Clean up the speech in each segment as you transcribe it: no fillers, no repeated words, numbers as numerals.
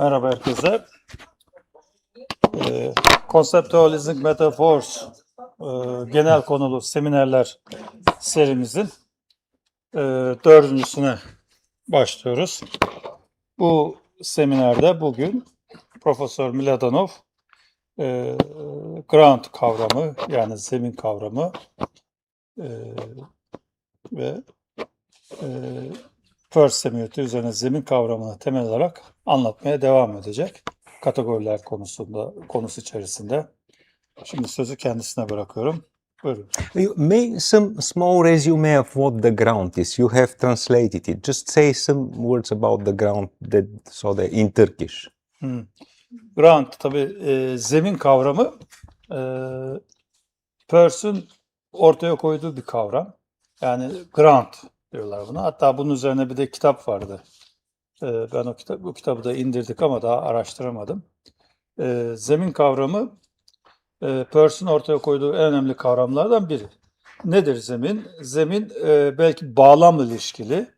Merhaba herkese. Conceptualizing Metaphors genel konulu seminerler serimizin dördüncüsüne başlıyoruz. Bu seminerde bugün Profesör MLADENOV ground kavramı yani zemin kavramı ve Peirce semiyoti üzerine zemin kavramını temel olarak anlatmaya devam edecek. Kategoriler konusu içerisinde. Şimdi sözü kendisine bırakıyorum. Buyurun. Some small resume of what the ground is. You have translated it. Just say some words about the ground in Turkish. Ground tabii zemin kavramı Peirce'ün ortaya koyduğu bir kavram. Yani ground diyorlar buna. Hatta bunun üzerine bir de kitap vardı. Ben bu kitabı da indirdik ama daha araştıramadım. Zemin kavramı Peirce'ün ortaya koyduğu en önemli kavramlardan biri. Nedir zemin? Zemin belki bağlamla ilişkili,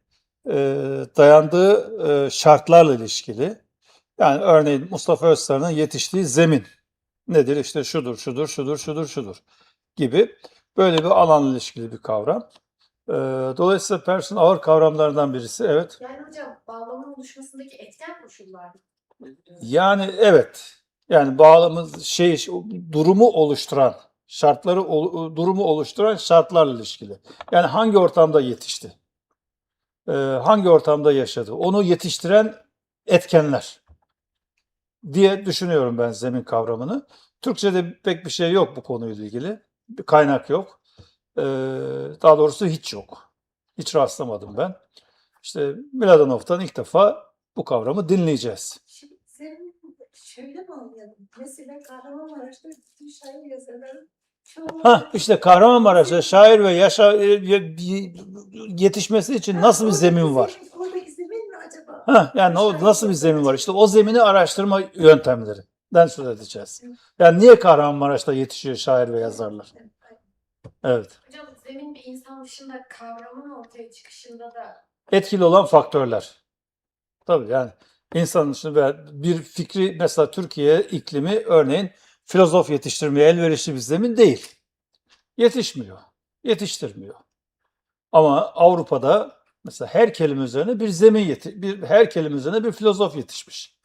dayandığı şartlarla ilişkili. Yani örneğin Mustafa Özsar'ın yetiştiği zemin nedir? İşte şudur gibi böyle bir alanla ilişkili bir kavram. Dolayısıyla Peirce'ün ağır kavramlarından birisi. Evet. Yani hocam bağlamın oluşmasındaki etken koşullar. Yani evet. Yani bağlamız durumu oluşturan, durumu oluşturan şartlarla ilişkili. Yani hangi ortamda yetişti? Hangi ortamda yaşadı? Onu yetiştiren etkenler diye düşünüyorum ben zemin kavramını. Türkçe'de pek bir şey yok bu konuyla ilgili. Bir kaynak yok. Daha doğrusu hiç yok. Hiç rastlamadım ben. İşte MLADENOV'tan ilk defa bu kavramı dinleyeceğiz. Şimdi zemin şöyle mi anlayalım? Mesela Kahramanmaraş'ta bütün şair yazarların İşte Kahramanmaraş'ta şair ve yetişmesi için nasıl bir zemin var? Oradaki zemin mi acaba? Yani nasıl bir zemin var? İşte o zemini araştırma yöntemlerinden söz edeceğiz. Yani niye Kahramanmaraş'ta yetişiyor şair ve yazarlar? Evet. Hocam zemin bir insan dışında kavramın ortaya çıkışında da Etkili olan faktörler. Tabii yani insanın dışında bir fikri mesela Türkiye iklimi örneğin filozof yetiştirmeye elverişli bir zemin değil. Yetiştirmiyor. Ama Avrupa'da mesela her kelime üzerine bir zemin her kelime üzerine bir filozof yetişmiş.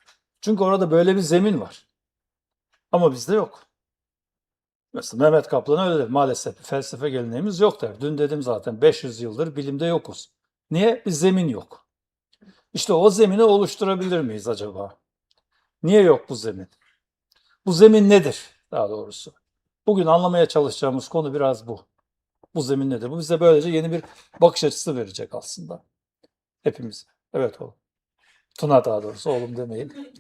Çünkü orada böyle bir zemin var. Ama bizde yok. Mesela Mehmet Kaplan öyle der. Maalesef bir felsefe geleneğimiz yok der. Dün dedim zaten 500 yıldır bilimde yokuz. Niye? Bir zemin yok. İşte o zemini oluşturabilir miyiz acaba? Niye yok bu zemin? Bu zemin nedir daha doğrusu? Bugün anlamaya çalışacağımız konu biraz bu. Bu zemin nedir? Bu bize böylece yeni bir bakış açısı verecek aslında. Hepimiz. Evet oğlum. Tuna daha doğrusu oğlum demeyin.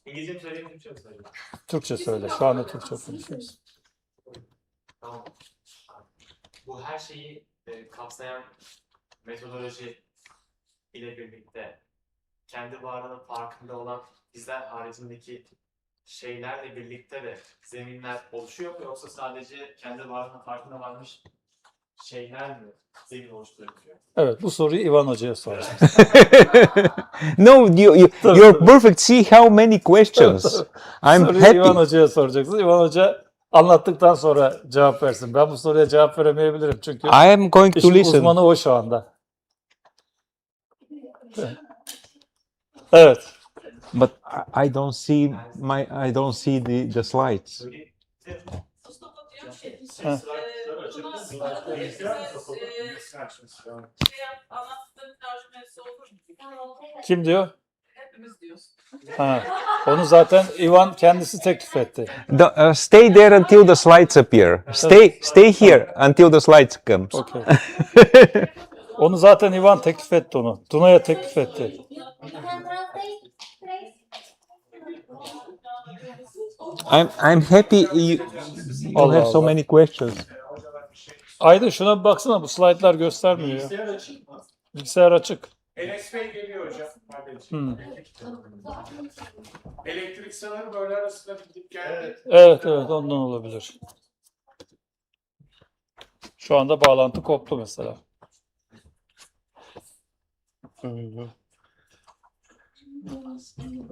İngilizce mi söyleyeyim, Türkçe mi söyleyeyim? Türkçe söyle. Şu anda Türkçe konuşuyoruz. Tamam. Bu her şeyi kapsayan metodoloji ile birlikte kendi varlığının farkında olan bizler haricindeki şeylerle birlikte de zeminler oluşuyor mu, yoksa sadece kendi varlığının farkında varmış şeyler mi zemin oluşturuyor? Evet, bu soruyu İvan Hoca'ya soracağız. No, you're perfect. See how many questions. I'm Soruyu happy. İvan Hoca'ya soracaksınız. İvan Hoca anlattıktan sonra cevap versin. Ben bu soruya cevap veremeyebilirim çünkü I am going to işin listen. uzmanı o şu anda. Evet. But I don't see the slides. Kim diyor? hepimiz diyoruz. Onu zaten İvan kendisi teklif etti. Stay there until the slides appear. Stay here until the slides comes. Okay. Onu zaten İvan teklif etti onu. Tuna'ya teklif etti. I'm happy you Allah have so Allah. many questions. Aydın şuna bir baksana, bu slaytlar göstermiyor ya. Bilgisayar açık mı? Bilgisayar açık. LSP geliyor hocam. Elektrik sanırım böyle arasında gidip geldi. Evet ondan olabilir. Şu anda bağlantı koptu mesela.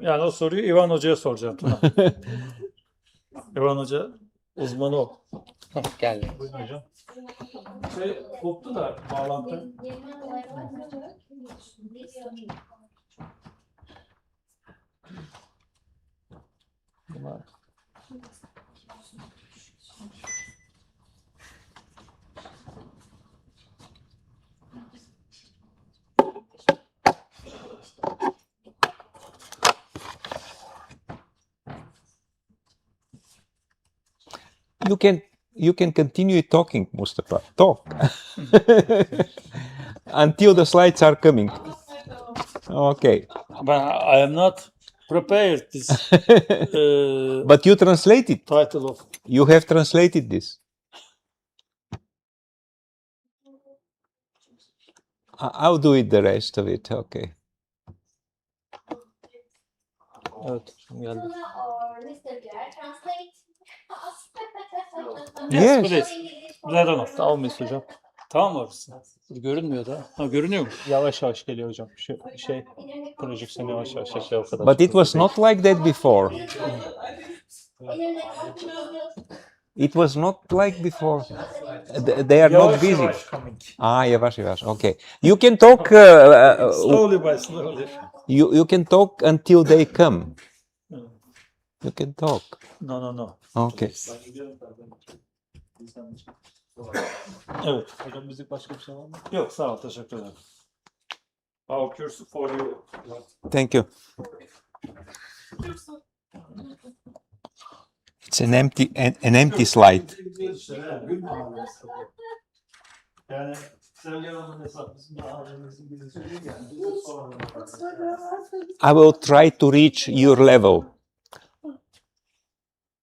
Yani o soruyu İvan Hoca'ya soracağım. Tuna. İvan Hoca uzmanı o. Gel. Buyurun hocam. Koptu da bağlantı. You can continue talking, Mustafa. Talk until the slides are coming. Okay. But I am not prepared this But you translated. title of. You have translated this. I'll do it the rest of it. Okay. Evet, şimdi geldi. Yes. Please. MLADENOV. Tamam Mesut hocam. Tamam mı orası? Görünmüyor da. Ha, görünüyor mu? Yavaş yavaş geliyor hocam. Projeksiyon yavaş yavaş aşağı o kadar. But it was not like that before. It was not like before. They are not Yavaş busy. yavaş coming. Yavaş yavaş. Okay. You can talk. Slowly by slowly. You can talk until they come. You can talk. No. Okay. Evet. Hocam müzik başka bir şey var mı? Yok sağ ol. Teşekkür ederim. Our curse for you. Thank you. It's an empty slide. Yani Sevgi Hanım'ın hesabımızın ağabeyimizin bizi söylüyor yani. I will try to reach your level.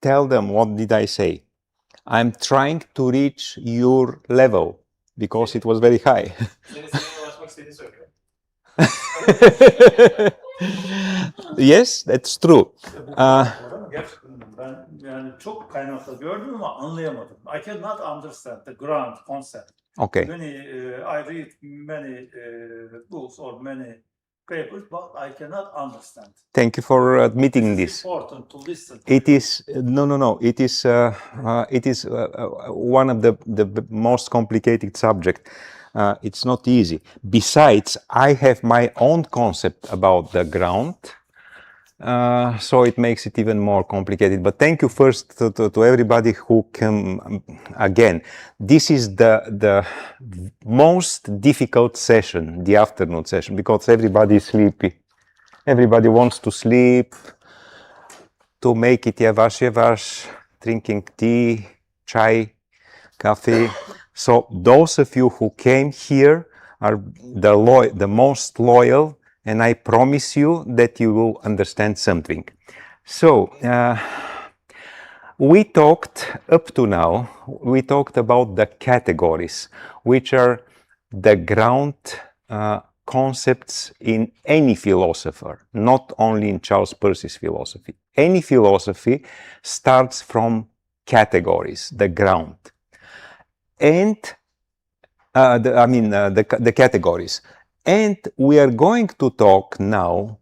Tell them what did I say? I'm trying to reach your level because it was very high. Seninle ulaşmak istediğini söylüyor. Yes, that's true. Gerçekten ben yani çok kaynakta gördüm ama anlayamadım. I cannot understand the ground concept. Okay. Many I read many books or many papers, but I cannot understand. Thank you for admitting It's this. important to listen. It is no. It is one of the most complicated subject. It's not easy. Besides, I have my own concept about the ground, so it makes it even more complicated. But thank you first to everybody who came again. This is the most difficult session, the afternoon session, because everybody is sleepy. Everybody wants to sleep. To make it yavash, drinking tea, chai, coffee. So those of you who came here are the most loyal, and I promise you that you will understand something. So we talked up to now, we talked about the categories, which are the ground concepts in any philosopher, not only in Charles Peirce's philosophy. Any philosophy starts from categories, the ground, and the categories. And we are going to talk now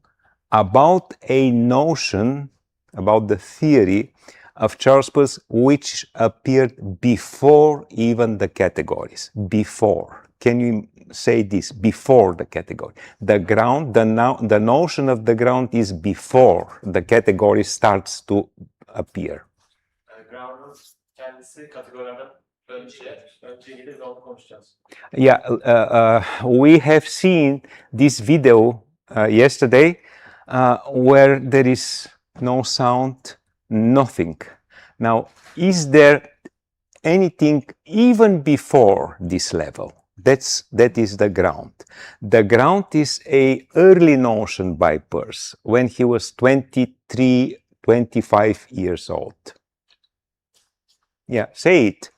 about a notion, about the theory of Charles Peirce, which appeared before even the categories. Before. Can you say this? Before the category. The ground, the notion of the ground is before the category starts to appear. Ground'un kendisi kategorilerden önce gelir ve onu konuşacağız. Yeah, we have seen this video yesterday where there is no sound, nothing. Now, is there anything even before this level? That is the ground. The ground is a early notion by Peirce when he was 23, 25 years old. Yeah, say it.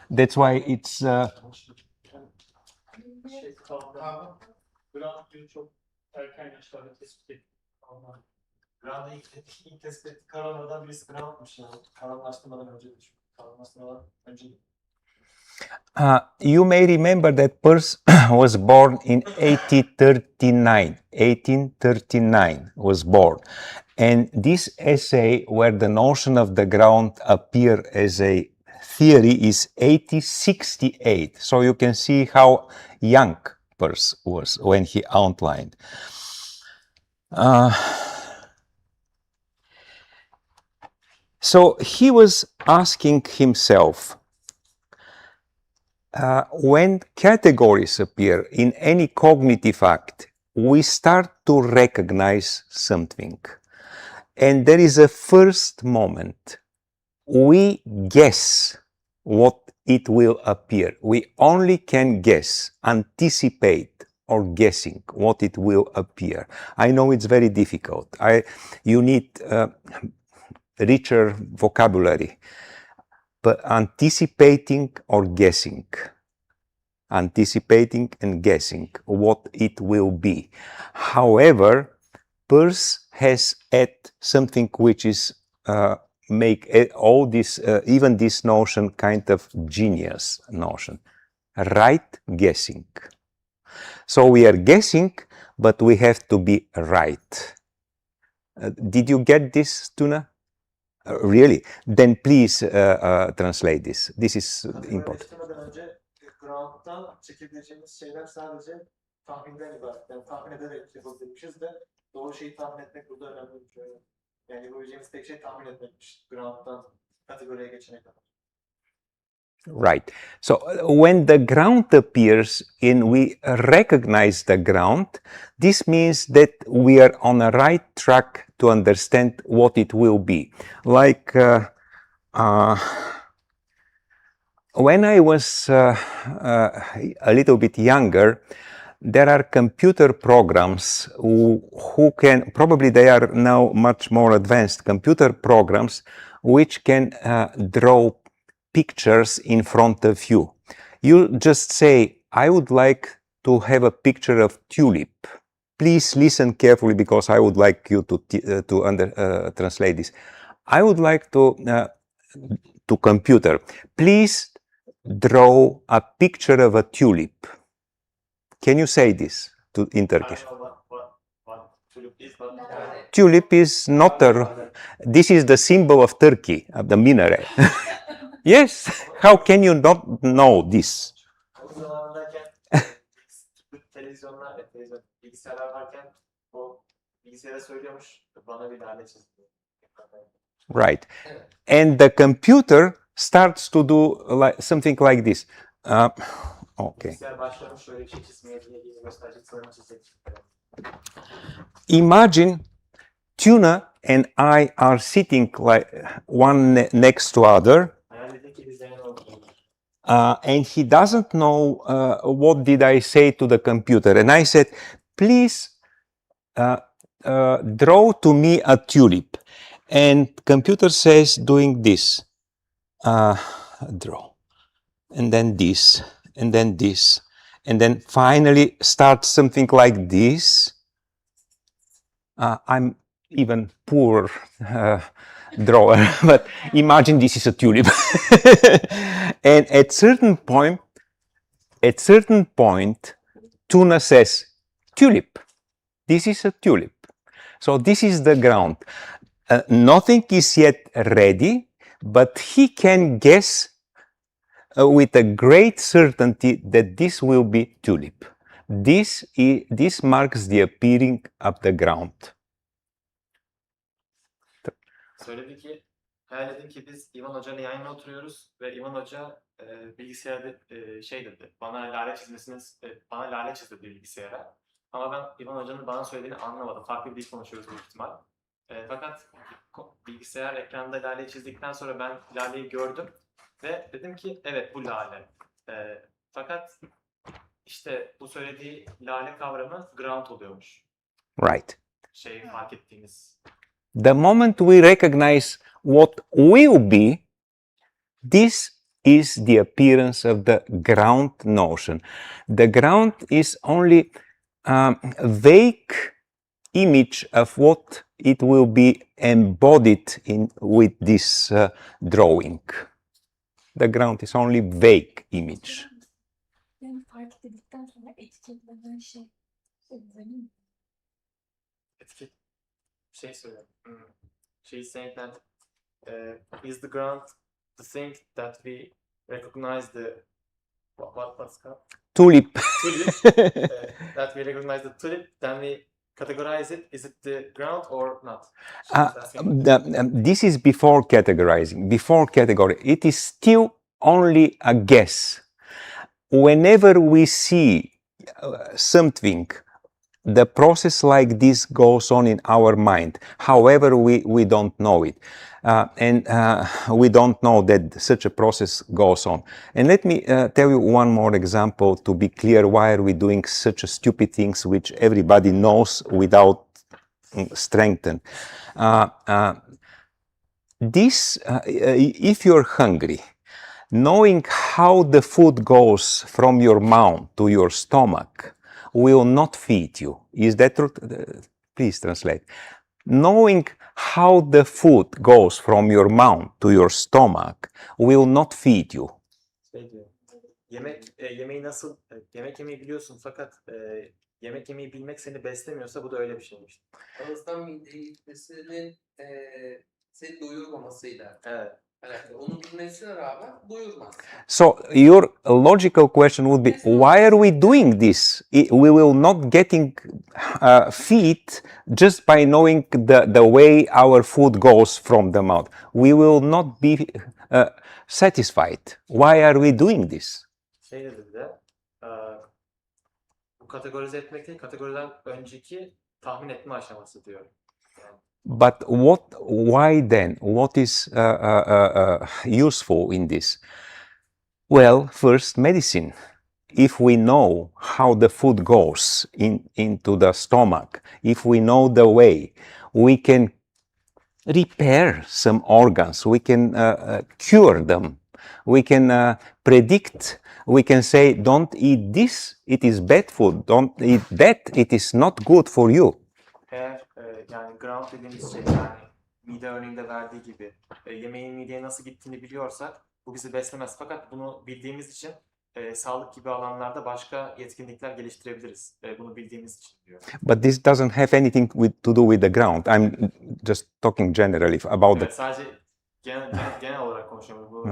That's why it's Ground çok erken yaşlarda tespit ettik. Ground'u ilk tespit ettik. Karalardan birisi ground'mış yani. Karanlaştırmadan önce. Karanlaştırmadan önce. You may remember that Peirce was born in 1839. 1839 was born. And this essay, where the notion of the ground appear as a theory, is 1868. So you can see how young Peirce was when he outlined. So he was asking himself, when categories appear in any cognitive act, we start to recognize something. And there is a first moment. We guess what it will appear. We only can guess, anticipate, or guessing what it will appear. I know it's very difficult. You need richer vocabulary. But anticipating or guessing, anticipating and guessing what it will be. However, Peirce has added something which is make all this, even this notion, kind of genius notion, right guessing. So we are guessing, but we have to be right. Did you get this, Tuna? Really? Then please translate this. This is important. Araştırmadan önce ground'dan çekebileceğimiz şeyler sadece tahminden ibaret. Yani tahmin ederek yapabilmişiz ve doğru şeyi tahmin etmek burada önemli bir şey. Yani yapabileceğimiz tek şey tahmin etmekmiş ground'dan kategoriye geçene kadar. Right. So when the ground appears and we recognize the ground, this means that we are on a right track to understand what it will be. Like when I was a little bit younger, there are computer programs who can, probably they are now much more advanced, computer programs which can draw pictures in front of you. You just say, I would like to have a picture of tulip. Please listen carefully because I would like you to translate this. I would like to computer, please draw a picture of a tulip. Can you say this in Turkish? What tulip is, but Tulip is not a, this is the symbol of Turkey, of the minaret. Yes, how can you not know this? o zamanlardayken televizyonlar, bilgisayarlar varken o bilgisayara söylüyormuş bana bir lale çizdi. Right. And the computer starts to do like something like this. Okay. Bilgisayar başlamış şöyle bir şey çizmeye diye gösterecek sonra çizecek. Imagine Tuna and I are sitting like one next to other. Hayal edin ki biz yan yana oturuyoruz. And he doesn't know what did I say to the computer. And I said, please draw to me a tulip. And computer says doing this, draw, and then this, and then this, and then finally starts something like this. I'm even poor drawer, but imagine this is a tulip. And at certain point, Tuna says, tulip. This is a tulip. So this is the ground. Nothing is yet ready, but he can guess with a great certainty that this will be tulip. This marks the appearing of the ground. Söyledi ki, hayal edin ki biz İvan Hoca'yla yan yana oturuyoruz ve İvan Hoca bilgisayarda şey dedi, bana lale çizdi bilgisayara. Ama ben İvan Hoca'nın bana söylediğini anlamadım. Farklı bir dil konuşuyoruz büyük ihtimal. Fakat bilgisayar ekranda laleyi çizdikten sonra ben laleyi gördüm ve dedim ki evet bu lale. Fakat işte bu söylediği lale kavramı ground oluyormuş. Right. Fark ettiğimiz. The moment we recognize what will be, this is the appearance of the ground notion. The ground is only a vague image of what it will be embodied in with this drawing. The ground is only vague image. Yani fark edildikten sonra etiketlenen şey zemin. Etiket şey söylüyorum. She's saying that is the ground the thing that we recognize the what's called Tulip. tulip that we recognize the tulip, then we categorize it. Is it the ground or not? She's asking. This is before categorizing. Before category, it is still only a guess. Whenever we see something, the process like this goes on in our mind. However, we don't know it. And we don't know that such a process goes on. And let me tell you one more example to be clear why are we doing such a stupid things which everybody knows without strengthen. If you're hungry, knowing how the food goes from your mouth to your stomach will not feed you. Is that true? Please translate. Knowing how the food goes from your mouth to your stomach will not feed you. Şey diyor. Yemeği nasıl yemek yemeyi biliyorsun fakat yemek yemeyi bilmek seni beslemiyorsa bu da öyle bir şeymiş. Ağızdan mideye gitmesinin seni doyurmamasıyla Evet. alakalı. Onu bilmesine rağmen doyurmaz. So your logical question would be, why are we doing this? We will not getting feed just by knowing the way our food goes from the mouth. We will not be satisfied. Why are we doing this? Şey dedi de bu kategorize etmek değil, kategoriden önceki tahmin etme aşaması diyor. But why then? What is useful in this? Well, first, medicine. If we know how the food goes into the stomach, if we know the way, we can repair some organs, we can cure them, we can predict, we can say, don't eat this, it is bad food, don't eat that, it is not good for you. Eğer yani ground dediğimiz şey yani mide örneğinde verdiği gibi yemeğin mideye nasıl gittiğini biliyorsak bu bizi beslemez. Fakat bunu bildiğimiz için sağlık gibi alanlarda başka yetkinlikler geliştirebiliriz. Bunu bildiğimiz için diyor. But this doesn't have anything to do with the ground. I'm just talking generally about Evet, sadece genel olarak konuşuyorum. Bu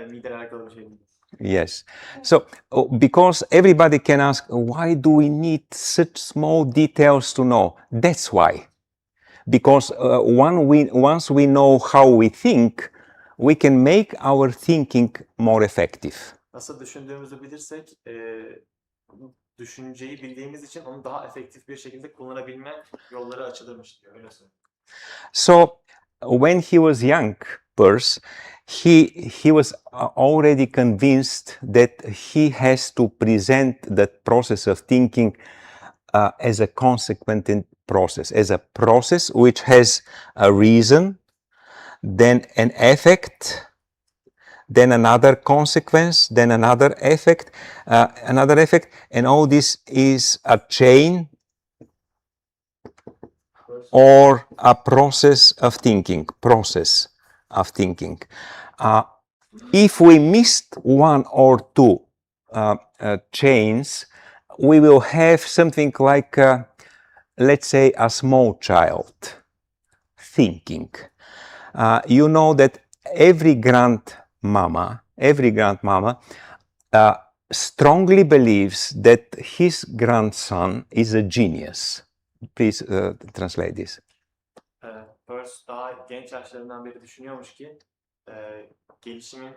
mideyle alakalı bir şey değil. Yes. So, because everybody can ask, why do we need such small details to know? That's why. Because once we know how we think, we can make our thinking more effective. Nasıl düşündüğümüzü bilirsek, düşünceyi bildiğimiz için onu daha efektif bir şekilde kullanabilme yolları açılırmış diyor. Öyle söyleyeyim. So, when he was young, Peirce, he was already convinced that he has to present that process of thinking as a consequent process, as a process which has a reason, then an effect, then another consequence, then another effect, and all this is a chain or a process of thinking, If we missed one or two chains, we will have something like, let's say, a small child thinking. You know that every grandmama strongly believes that his grandson is a genius. Please translate this. Peirce daha genç yaşlarından beri düşünüyormuş ki gelişimin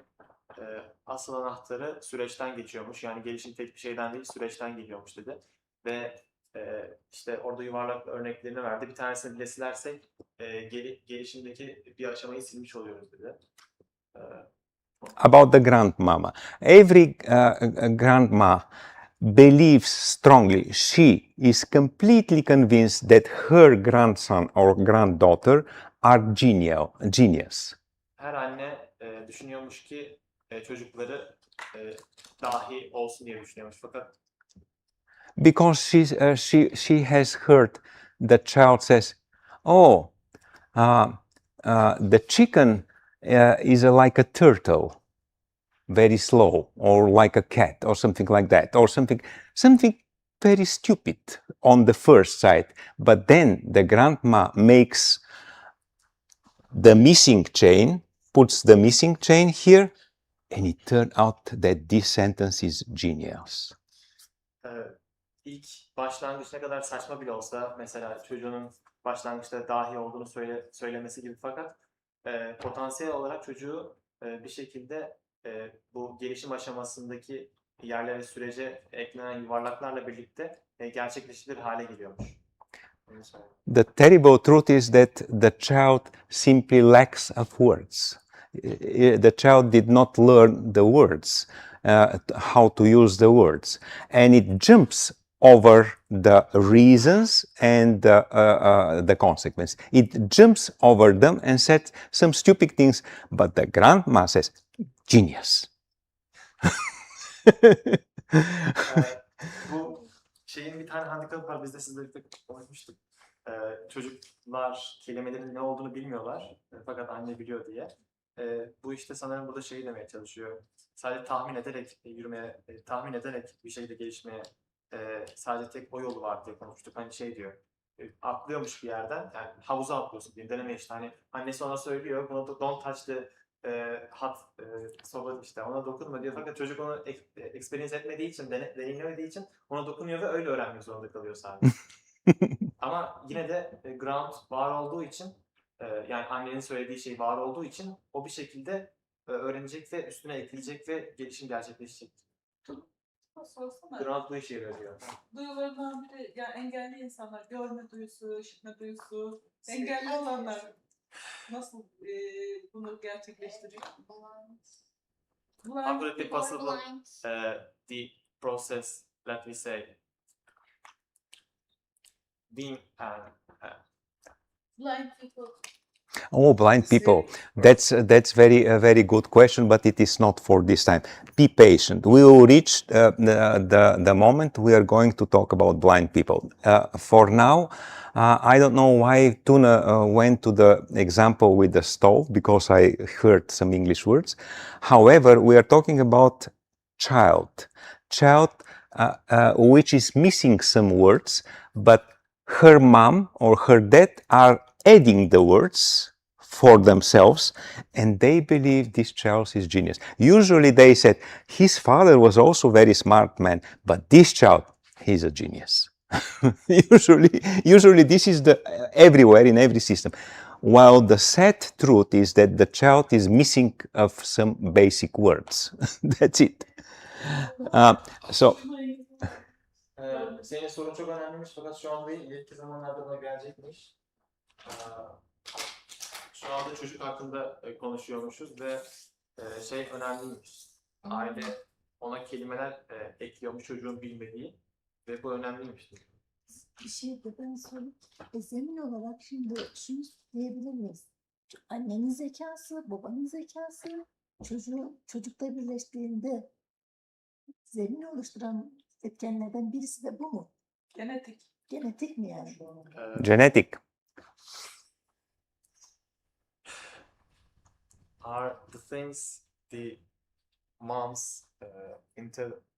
asıl anahtarı süreçten geçiyormuş. Yani gelişim tek bir şeyden değil, süreçten geliyormuş dedi. Ve işte orada yuvarlak örneklerini verdi. Bir tanesini bile silersek gelişimdeki bir aşamayı silmiş oluyoruz dedi. About the grandmama. Every grandma believes strongly, she is completely convinced that her grandson or granddaughter are genius. Her anne düşünüyormuş ki çocukları dahi olsun diye düşünüyormuş. Fakat because she has heard the child says, "Oh, the chicken is like a turtle. very slow, or like a cat, or something like that, or something very stupid on the first sight. But then the grandma makes the missing chain, puts the missing chain here, and it turned out that this sentence is genius. İlk başlangıç ne kadar saçma bile olsa, mesela çocuğunun başlangıçta dahi olduğunu söylemesi gibi, fakat potansiyel olarak çocuğu bir şekilde bu gelişim aşamasındaki yerlere, sürece eklenen yuvarlaklarla birlikte gerçekleştirilir hale geliyormuş. The terrible truth is that the child simply lacks of words. The child did not learn the words, how to use the words, and it jumps over the reasons and the consequence. It jumps over them and says some stupid things, but the grandma says, genius. Bu şeyin bir tane handikapı var. Biz de sizle birlikte konuşmuştuk. Çocuklar kelimelerin ne olduğunu bilmiyorlar. Fakat anne biliyor diye. Bu işte sanırım burada şeyi demeye çalışıyor. Sadece tahmin ederek yürümeye, tahmin ederek bir şeyde gelişmeye sadece tek o yolu var diye konuştuk. Hani şey diyor. Atlıyormuş bir yerden. Yani havuza atlıyorsun diye deneme işte. Hani annesi ona söylüyor. Buna don't touch the hot soba, işte ona dokunma diyor, fakat çocuk onu experience etmediği için, deneyimlemediği için ona dokunuyor ve öyle öğrenmek zorunda kalıyor sadece. Ama yine de ground var olduğu için, yani annenin söylediği şey var olduğu için o bir şekilde öğrenecek ve üstüne ekleyecek ve gelişim gerçekleşecek. Sorsana. Ground bu işe yarıyor. Duyularından biri, yani engelli insanlar, görme duyusu, işitme duyusu, engelli olanlar nasıl bunu gerçekleştiriyor? How could it be possible the process, let me say, being Blind people. Oh, blind people. That's very good question, but it is not for this time. Be patient. We will reach the moment we are going to talk about blind people. For now, I don't know why Tuna went to the example with the stove, because I heard some English words. However, we are talking about child which is missing some words, but her mom or her dad are adding the words for themselves, and they believe this child is genius. Usually they said, his father was also very smart man, but this child, he's a genius. usually this is everywhere in every system. While the sad truth is that the child is missing of some basic words. That's it. Senin sorun çok önemliymiş, fakat şu an değil, ileriki zamanlarda da gelecekmiş. Şu anda çocuk hakkında konuşuyormuşuz ve şey önemliymiş. Aile ona kelimeler ekliyormuş çocuğun bilmediği ve bu önemliymiş. Bir şey de ben söyleyeyim. Zemin olarak şimdi şunu diyebilir miyiz? Annenin zekası, babanın zekası, çocukla birleştiğinde zemin oluşturan etkenlerden birisi de bu mu? Genetik. Genetik mi yani? Genetic. Are the things the mom's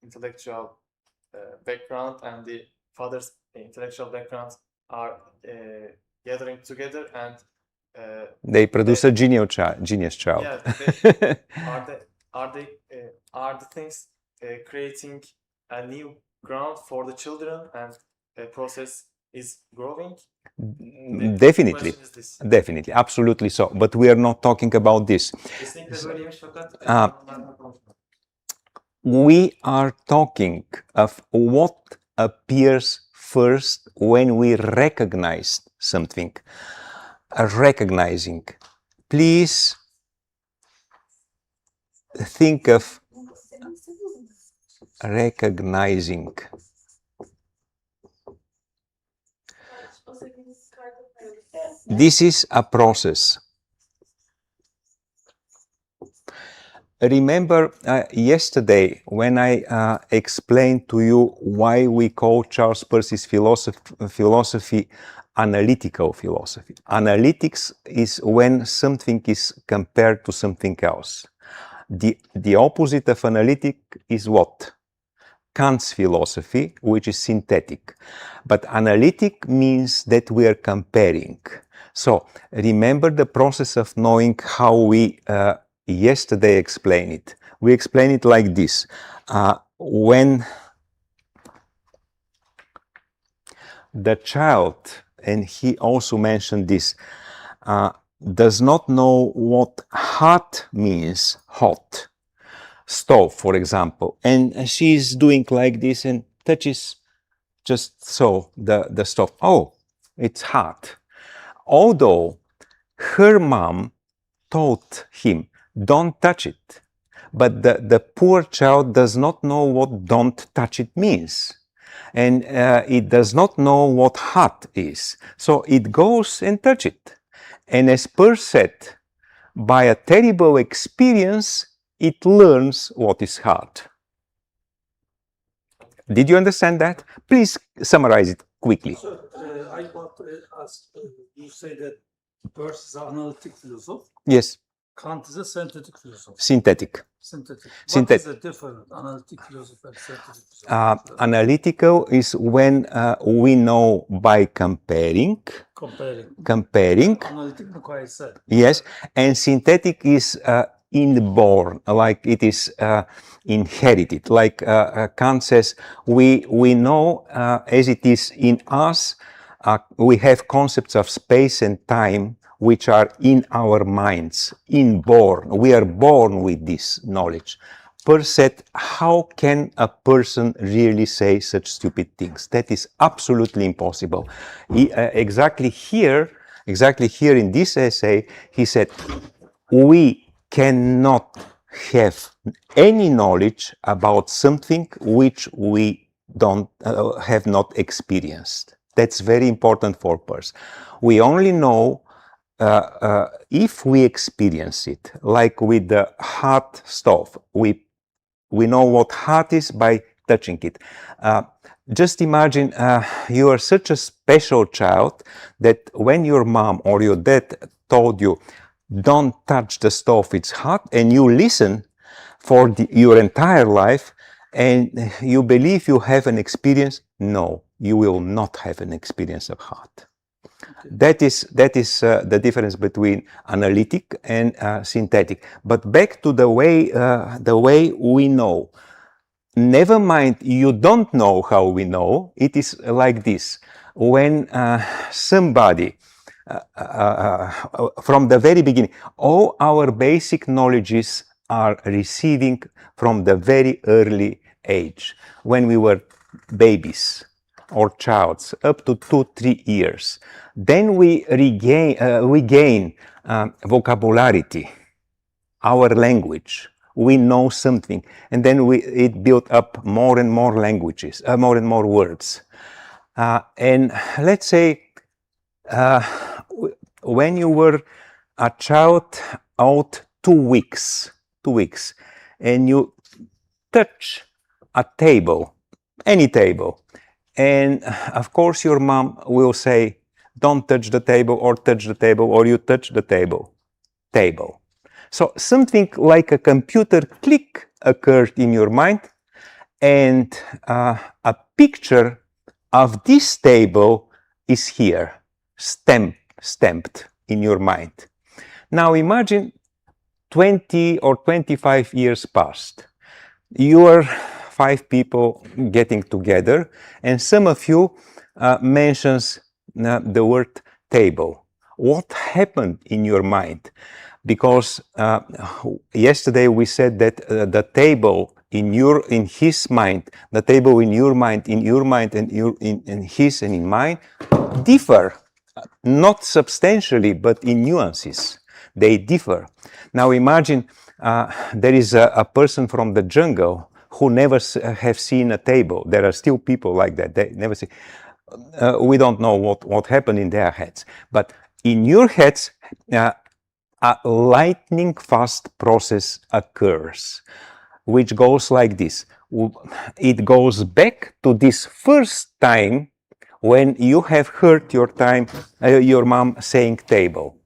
intellectual background and the father's intellectual background are gathering together and they produce a genius child. Yeah, are the things creating a new ground for the children, and the process is growing? Definitely, definitely, absolutely so. But we are not talking about this. We are talking of what appears first when we recognize something. Recognizing. Please think of recognizing. This is a process. Remember yesterday when I explained to you why we call Charles Peirce's philosophy analytical philosophy. Analytics is when something is compared to something else. The opposite of analytic is what? Kant's philosophy, which is synthetic. But analytic means that we are comparing. So remember the process of knowing how we yesterday explained it. We explain it like this. When the child, and he also mentioned this, does not know what hot means, hot, stove, for example, and she's doing like this and touches just so the stove. Oh, it's hot. Although her mom taught him, don't touch it. But the poor child does not know what don't touch it means. And it does not know what hot is. So it goes and touch it. And as Peirce said, by a terrible experience, it learns what is hot. Did you understand that? Please summarize it quickly. So, I want to ask, you say that Peirce is an analytic philosopher, Yes, Kant is a synthetic philosopher. synthetic. Synthetic. What Synthet- is the difference, analytic philosopher and synthetic philosopher? Analytical is when we know by comparing. Analitik mukayese. Yes, and synthetic is inborn, like it is inherited. Like Kant says, we know as it is in us, we have concepts of space and time which are in our minds, inborn. We are born with this knowledge. Peirce said, how can a person really say such stupid things? That is absolutely impossible. Exactly here in this essay, he said, we cannot have any knowledge about something which we don't have not experienced. That's very important for Peirce. We only know if we experience it, like with the hot stove. We know what hot is by touching it. Just imagine you are such a special child that when your mom or your dad told you, don't touch the stove, it's hot, and you listen for your entire life and you believe you have an experience, no, you will not have an experience of hot. That is the difference between analytic and synthetic. But back to the way we know. Never mind, you don't know how we know. It is like this. When somebody, from the very beginning, all our basic knowledges are receiving from the very early age, when we were babies or childs, up to 2-3 years. Then we gain vocabulary, our language. We know something, and then it built up more and more languages, more and more words. And let's say when you were a child out 2 weeks, and you touch a table, any table, and of course your mom will say, don't touch the table, or touch the table, or you touch the table. So something like a computer click occurred in your mind, and a picture of this table is here, stamped in your mind. Now imagine 20 or 25 years passed. You are 5 people getting together, and some of you mentions the word table. What happened in your mind? Because yesterday we said that the table in his mind, the table in your mind, and in his and in mine differ, not substantially, but in nuances. They differ. Now imagine there is a person from the jungle who never have seen a table. There are still people like that. They never see. We don't know what happened in their heads. But in your heads, a lightning fast process occurs, which goes like this. It goes back to this first time when you have heard your mom saying table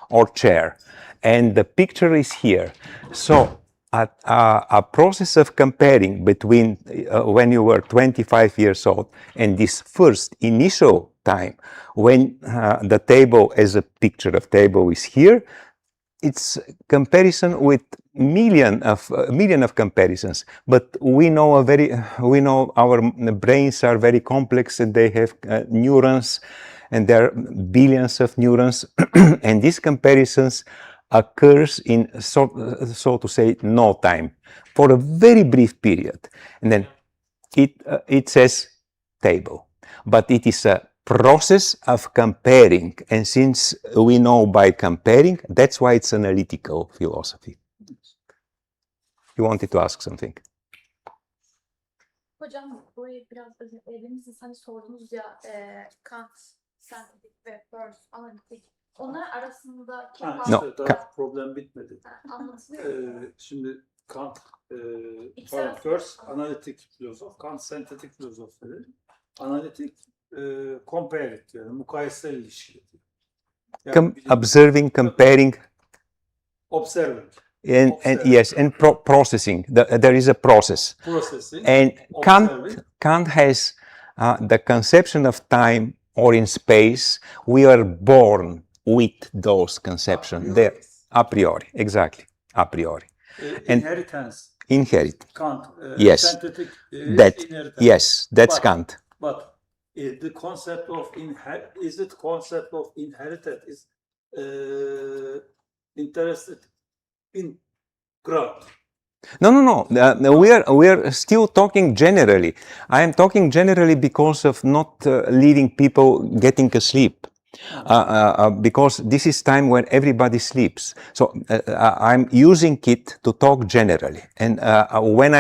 or chair. and the picture is here. So a process of comparing between when you were 25 years old and this first initial time when the table as a picture of table is here, it's comparison with million of comparisons, but we know our brains are very complex and they have neurons, and there are billions of neurons, and these comparisons occurs in so to say no time for a very brief period, and then it says table, but it is a process of comparing, and since we know by comparing, that's why it's analytical philosophy. You wanted to ask something? Hocam burayı biraz evrimizde hani sordunuz ya Kant, sentetik ve Peirce, analitik. Onlar arasındaki Ha, No, işte daha problem bitmedi. anlatılıyor mu? Şimdi Kant, İkisi arasında- Peirce analitik filozof, Kant sentetik filozof dedi. Analitik comparative, yani mukayesel ilişki. Yani Observing, comparing, observing, and yes, and processing. There is a process. processing, And observing. Kant has the conception of time or in space. We are born with those conceptions. There, a priori, exactly, a priori. And Inheritance. inherit. Kant. Yes. Synthetic That, inheritance. yes, that's But- Kant. But the concept of is it concept of inherited is interested in ground. No. We are still talking generally. I am talking generally because of not leaving people getting asleep. Because this is time when everybody sleeps. So I'm using it to talk generally. And when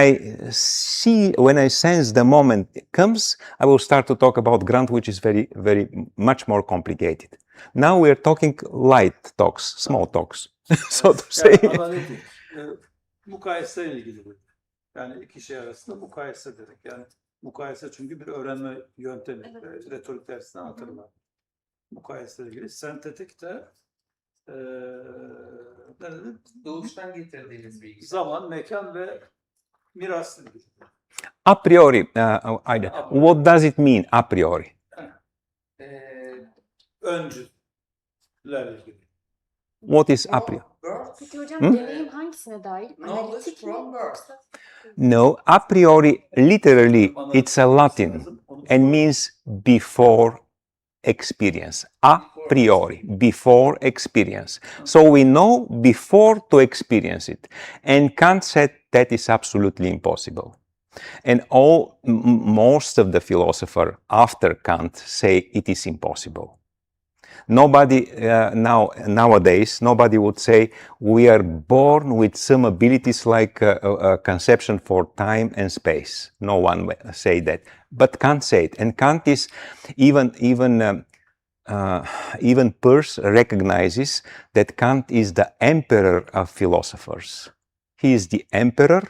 I sense the moment comes, I will start to talk about ground, which is very, very much more complicated. Now we are talking light talks, small talks, so to say. Yani analitik, mukayese ilgili. Yani iki şey arasında mukayese dedik. Yani mukayese çünkü bir öğrenme yöntemi. Retorik dersinden hatırlar. Mukayese ilgili. Sentetik de ne dedim? Doğuştan getirdiğiniz bilgi. Zaman, mekan ve miras ilgili. A priori, what does it mean a priori? Öncüler ilgili. What is a priori? Birth, Peki hocam Hmm? deneyim hangisine dahil? Knowledge Analitik mi from birth. yoksa? No, a priori, literally, it's a Latin and means before experience. A priori, before experience. So we know before to experience it. And Kant said that is absolutely impossible. And most of the philosophers after Kant say it is impossible. Nobody nowadays, nobody would say we are born with some abilities like a conception for time and space. No one say that, but Kant said it, and Kant is even Peirce recognizes that Kant is the emperor of philosophers. He is the emperor,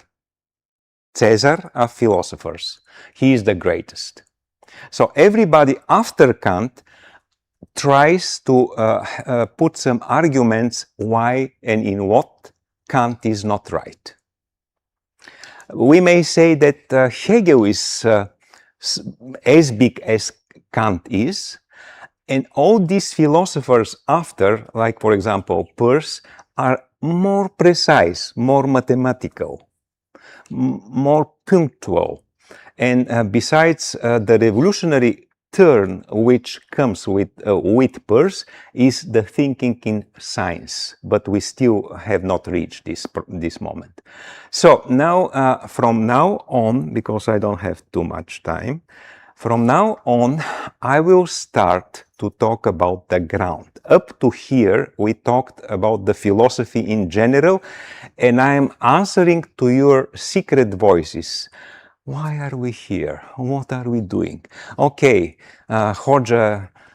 Caesar of philosophers. He is the greatest. So everybody after Kant tries to put some arguments why and in what Kant is not right. We may say that Hegel is as big as Kant is, and all these philosophers after, like for example Peirce, are more precise, more mathematical, more punctual. And besides the revolutionary turn which comes with Peirce is the thinking in science, but we still have not reached this moment. So now, from now on, because I don't have too much time, from now on, I will start to talk about the ground. Up to here, we talked about the philosophy in general, and I am answering to your secret voices. Why are we here? What are we doing? Okay,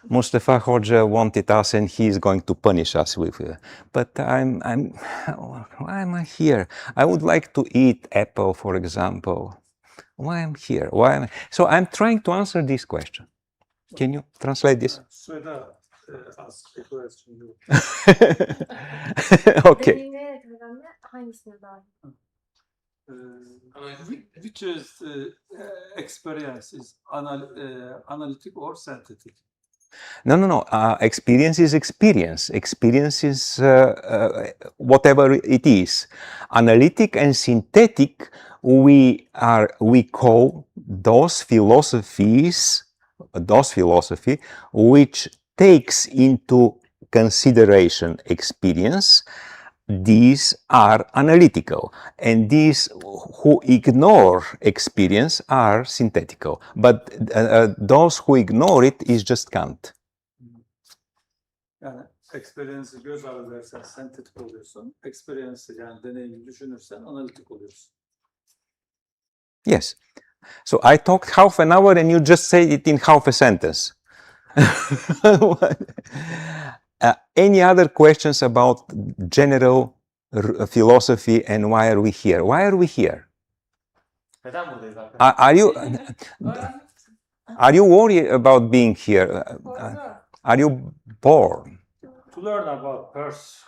Mustafa Hoxha wanted us and he is going to punish us with but why am I here? I would like to eat apple, for example. Why am I here? So I'm trying to answer this question. Can you translate this? Söyle. ask a question. Okay. Deneyimleyerek öğrenme hangisine dahil? Which is experience is analytic or synthetic? No. Experience is experience. Experience is whatever it is. Analytic and synthetic, we call those philosophy which takes into consideration experience. These are analytical, and these who ignore experience are synthetical. But those who ignore it is just Kant. Yani experience'ı göz ardı edersen sentetik oluyorsun. Experience'ı yani deneyimi düşünürsen analitik oluyorsun. Yes. So I talked half an hour and you just say it in half a sentence. Any other questions about general philosophy and why are we here? Why are we here? Neden buradayız arkadaşlar? Are you worried about being here? Are you bored? To learn about Peirce.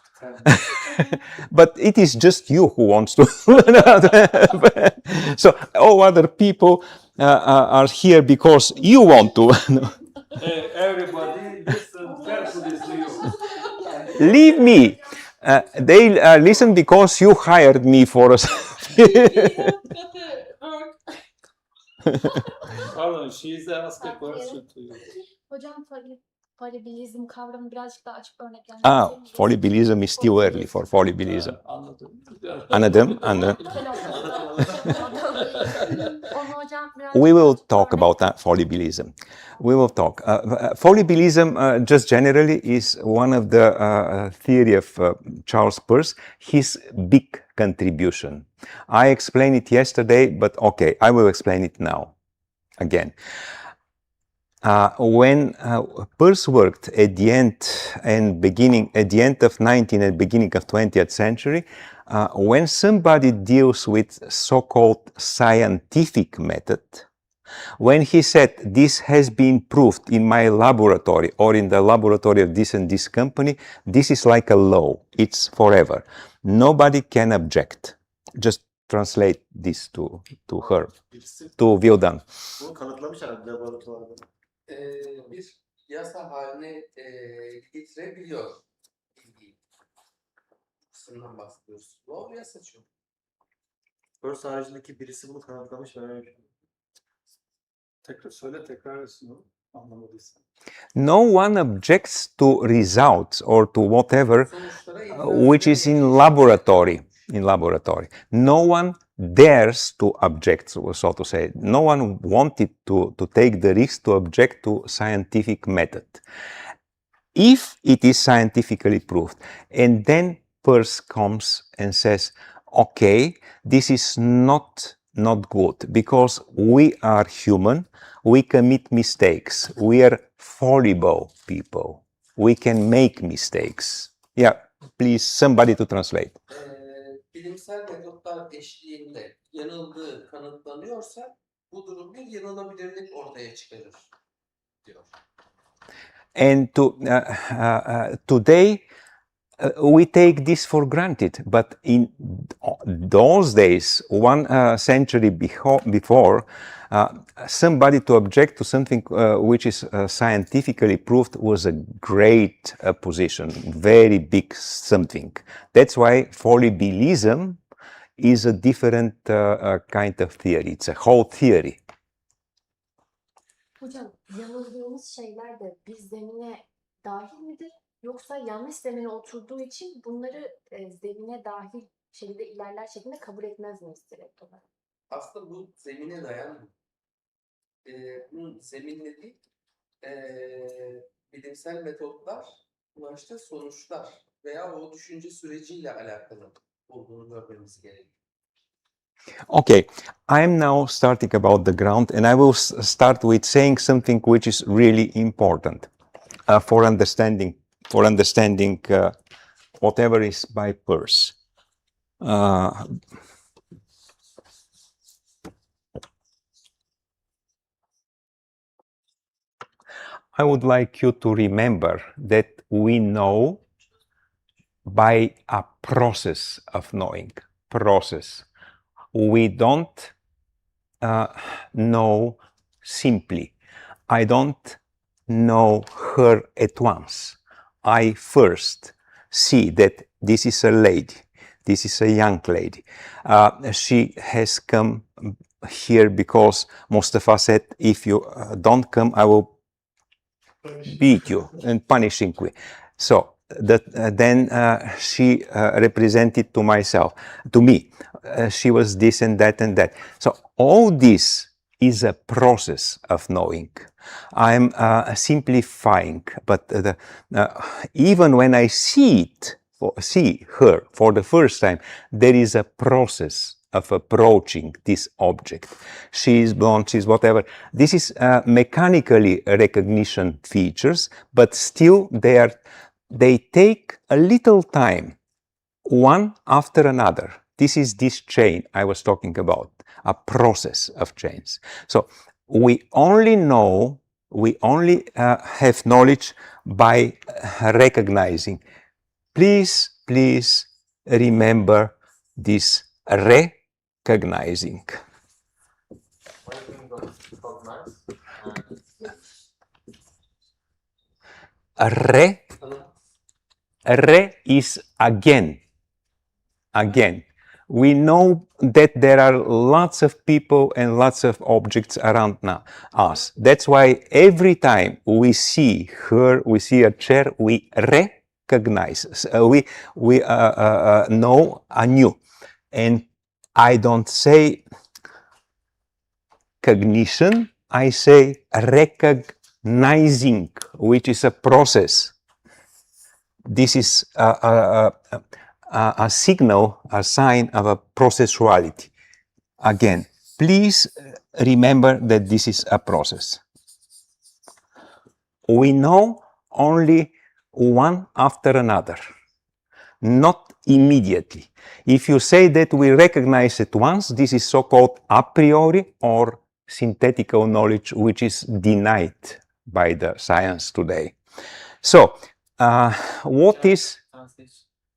But it is just you who wants to learn. So all other people are here because you want to. Everybody listen carefully to you. Leave me. They listen because you hired me for us. Pardon, she's asking a question to you. Hocam folibilizm kavramı birazcık daha açık örneklendirebilir misiniz? Folibilism is still early for folibilism. Anladım. Anladım. Onu hocam birazcık We will daha talk örnek- about that folibilism. We will talk. Folibilism, just generally, is one of the theory of Charles Peirce. His big contribution. I explained it yesterday, but okay, I will explain it now again. When Peirce worked at the end of 19th and beginning of 20th century, when somebody deals with so-called scientific method, when he said this has been proved in my laboratory or in the laboratory of this and this company, this is like a law. It's forever. Nobody can object. Just translate this to her, to Vildan. Bunu kanıtlamışlar laboratuvarda. Bir yasa haline getirebiliyor bilgiyi. Kısımdan bahsediyoruz. Doğru yasa çünkü. Peirce haricindeki birisi bunu kanıtlamış ve öyle. Tekrar etsin onu. Anlamadıysan. No one objects to results or to whatever which is in laboratory. No one dares to object, so to say. No one wanted to take the risk to object to scientific method. If it is scientifically proved, and then Peirce comes and says, okay, this is not good because we are human, we commit mistakes, we are fallible people, we can make mistakes. Yeah, please, somebody to translate. Bilimsel metotlar eşliğinde yanıldığı kanıtlanıyorsa bu durum bir yanılabilirlik ortaya çıkarır diyor. And today we take this for granted, but in those days, one century before, somebody to object to something which is scientifically proved was a great position, very big something. That's why folibilism is a different kind of theory. It's a whole theory. Hocam yanıldığımız şeyler de bir zemine dahil midir? Yoksa yanlış zemine oturduğu için bunları zemine dahil şekilde ilerler şeklinde kabul etmez miyiz direkt olarak? Aslında bu zemine dayanmıyor. Bunun zeminle değil, bilimsel metotlar, ulaştığı sonuçlar veya o düşünce süreciyle alakalı olduğunu görmemiz gerekiyor. Okay, I'm now starting about the ground, and I will start with saying something which is really important for understanding whatever is by Peirce. I would like you to remember that we know by a process of knowing. Process. We don't know simply. I don't know her at once. I first see that this is a lady. This is a young lady. She has come here because Mustafa said, if you don't come, I will beat you and punishing you. So then she represented to me. She was this and that and that. So all this is a process of knowing. I'm simplifying, but even when I see her for the first time, there is a process of approaching this object. She is blonde, she's whatever. This is mechanically recognition features, but still they take a little time, one after another. This is this chain I was talking about, a process of chains. So we only have knowledge by recognizing. Please remember this recognizing. What do you mean recognize? Re is again. We know that there are lots of people and lots of objects around us. That's why every time we see her, we see a chair, we recognize. We know anew. And I don't say cognition, I say recognizing, which is a process. This is a signal, a sign of a processuality. Again, please remember that this is a process. We know only one after another, not immediately. If you say that we recognize at once, this is so-called a priori or synthetical knowledge, which is denied by the science today. So, what is...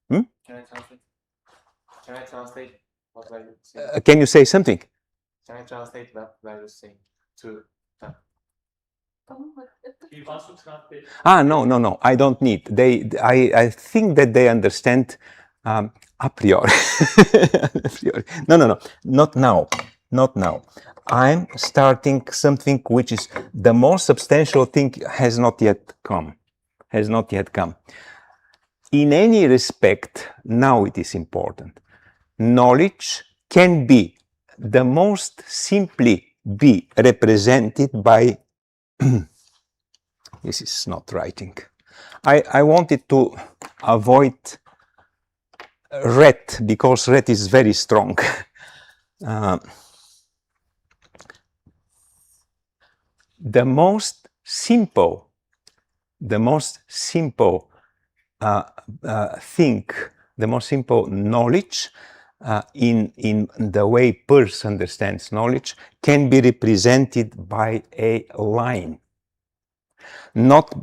Can I translate? Can I translate what I say? Can you say something? Can I translate what I was saying to them? He wants to translate. No, I don't need. I think that they understand a priori. No, not now. I'm starting something which is the more substantial thing has not yet come. In any respect, now it is important. Knowledge can be the most simply be represented by this is not writing. I wanted to avoid red because red is very strong. The most simple thing, the most simple knowledge in the way Peirce understands knowledge can be represented by a line. Not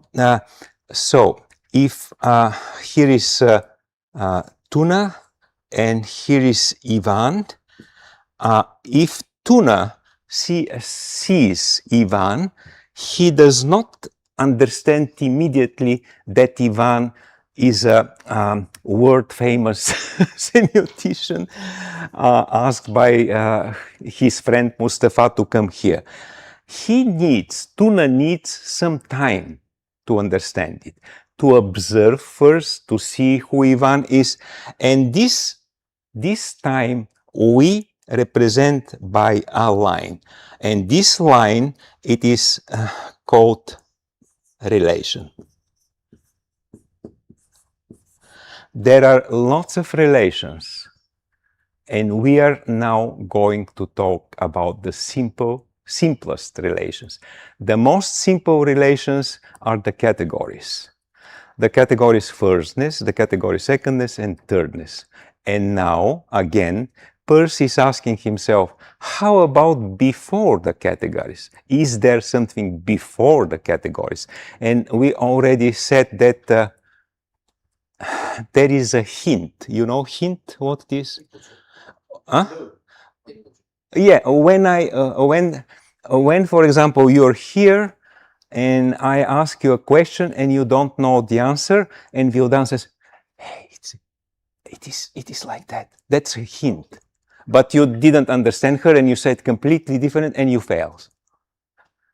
so. If here is Tuna and here is Ivan, if Tuna sees Ivan, he does not understand immediately that Ivan is a world-famous semiotician asked by his friend Mustafa to come here. Tuna needs some time to understand it, to observe first, to see who Ivan is, and this time we represent by a line, and this line, it is called relation. There are lots of relations, and we are now going to talk about the simplest relations. The most simple relations are the categories. The categories firstness, the category secondness, and thirdness. And now, again, Peirce is asking himself, how about before the categories? Is there something before the categories? And we already said that there is a hint. You know hint what it is? Huh? Yeah, when for example you're here and I ask you a question and you don't know the answer, and Vildan says, "Hey, it is like that." That's a hint, but you didn't understand her and you said completely different and you fail.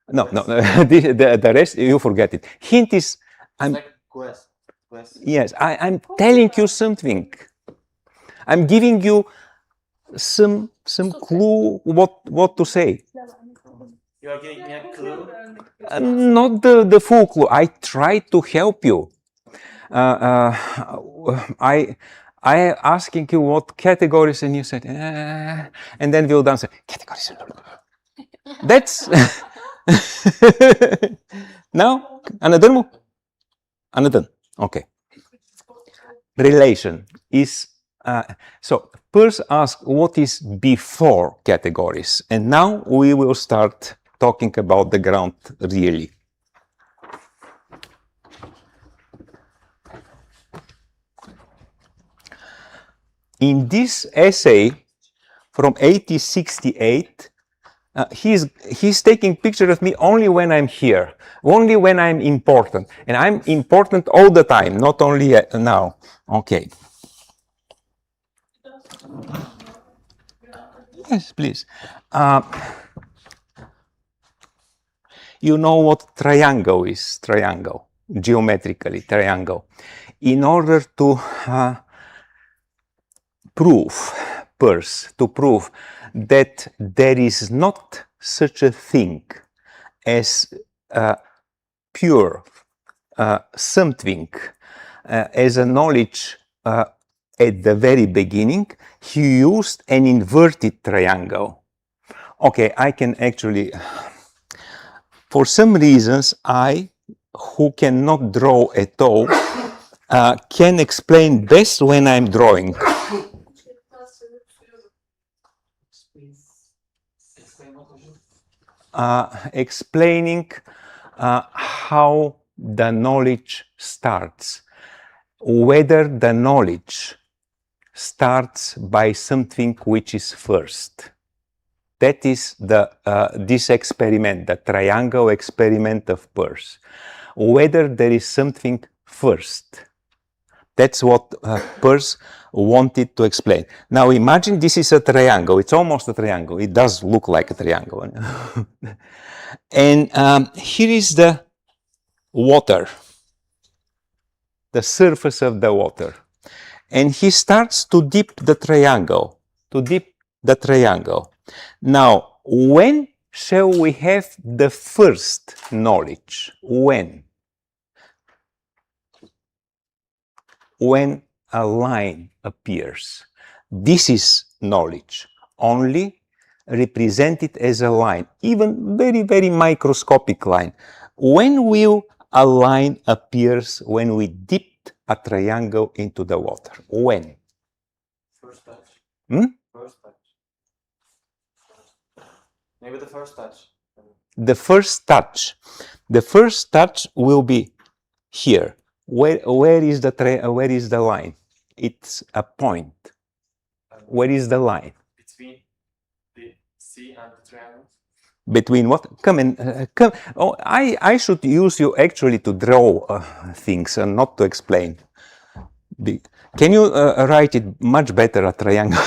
No, the rest you forget it. Hint is yes, I'm telling you something. I'm giving you some clue what to say. You are giving me a clue. Not the full clue. I try to help you. I asking you what categories, and you said, and then we'll dance categories. That's now another. Okay. Relation is so. Peirce asked what is before categories, and now we will start talking about the ground really. In this essay from 1868, he's taking picture of me only when I'm here, only when I'm important, and I'm important all the time, not only now. Okay. Yes, please. You know what triangle is? Triangle, geometrically, triangle. In order to prove that there is not such a thing as pure something, as a knowledge at the very beginning, he used an inverted triangle. Okay, I can actually, for some reasons, I, who cannot draw at all, can explain best when I'm drawing. Explaining how the knowledge starts, whether the knowledge starts by something which is first. That is this experiment, the triangle experiment of Peirce. Whether there is something first. That's what Peirce wanted to explain. Now imagine this is a triangle. It's almost a triangle. It does look like a triangle. And here is the water, the surface of the water. And he starts to dip the triangle, Now, when shall we have the first knowledge? When? When a line appears. This is knowledge, only represented as a line, even very, very microscopic line. When will a line appears when we dipped a triangle into the water? When? First touch. Hmm? First touch. Maybe the first touch. The first touch. The first touch will be here. Where is the line? It's a point. Where is the line? Between the sea and the triangle. Between what? Come and come. Oh, I should use you actually to draw things and not to explain. Can you write it much better? A triangle,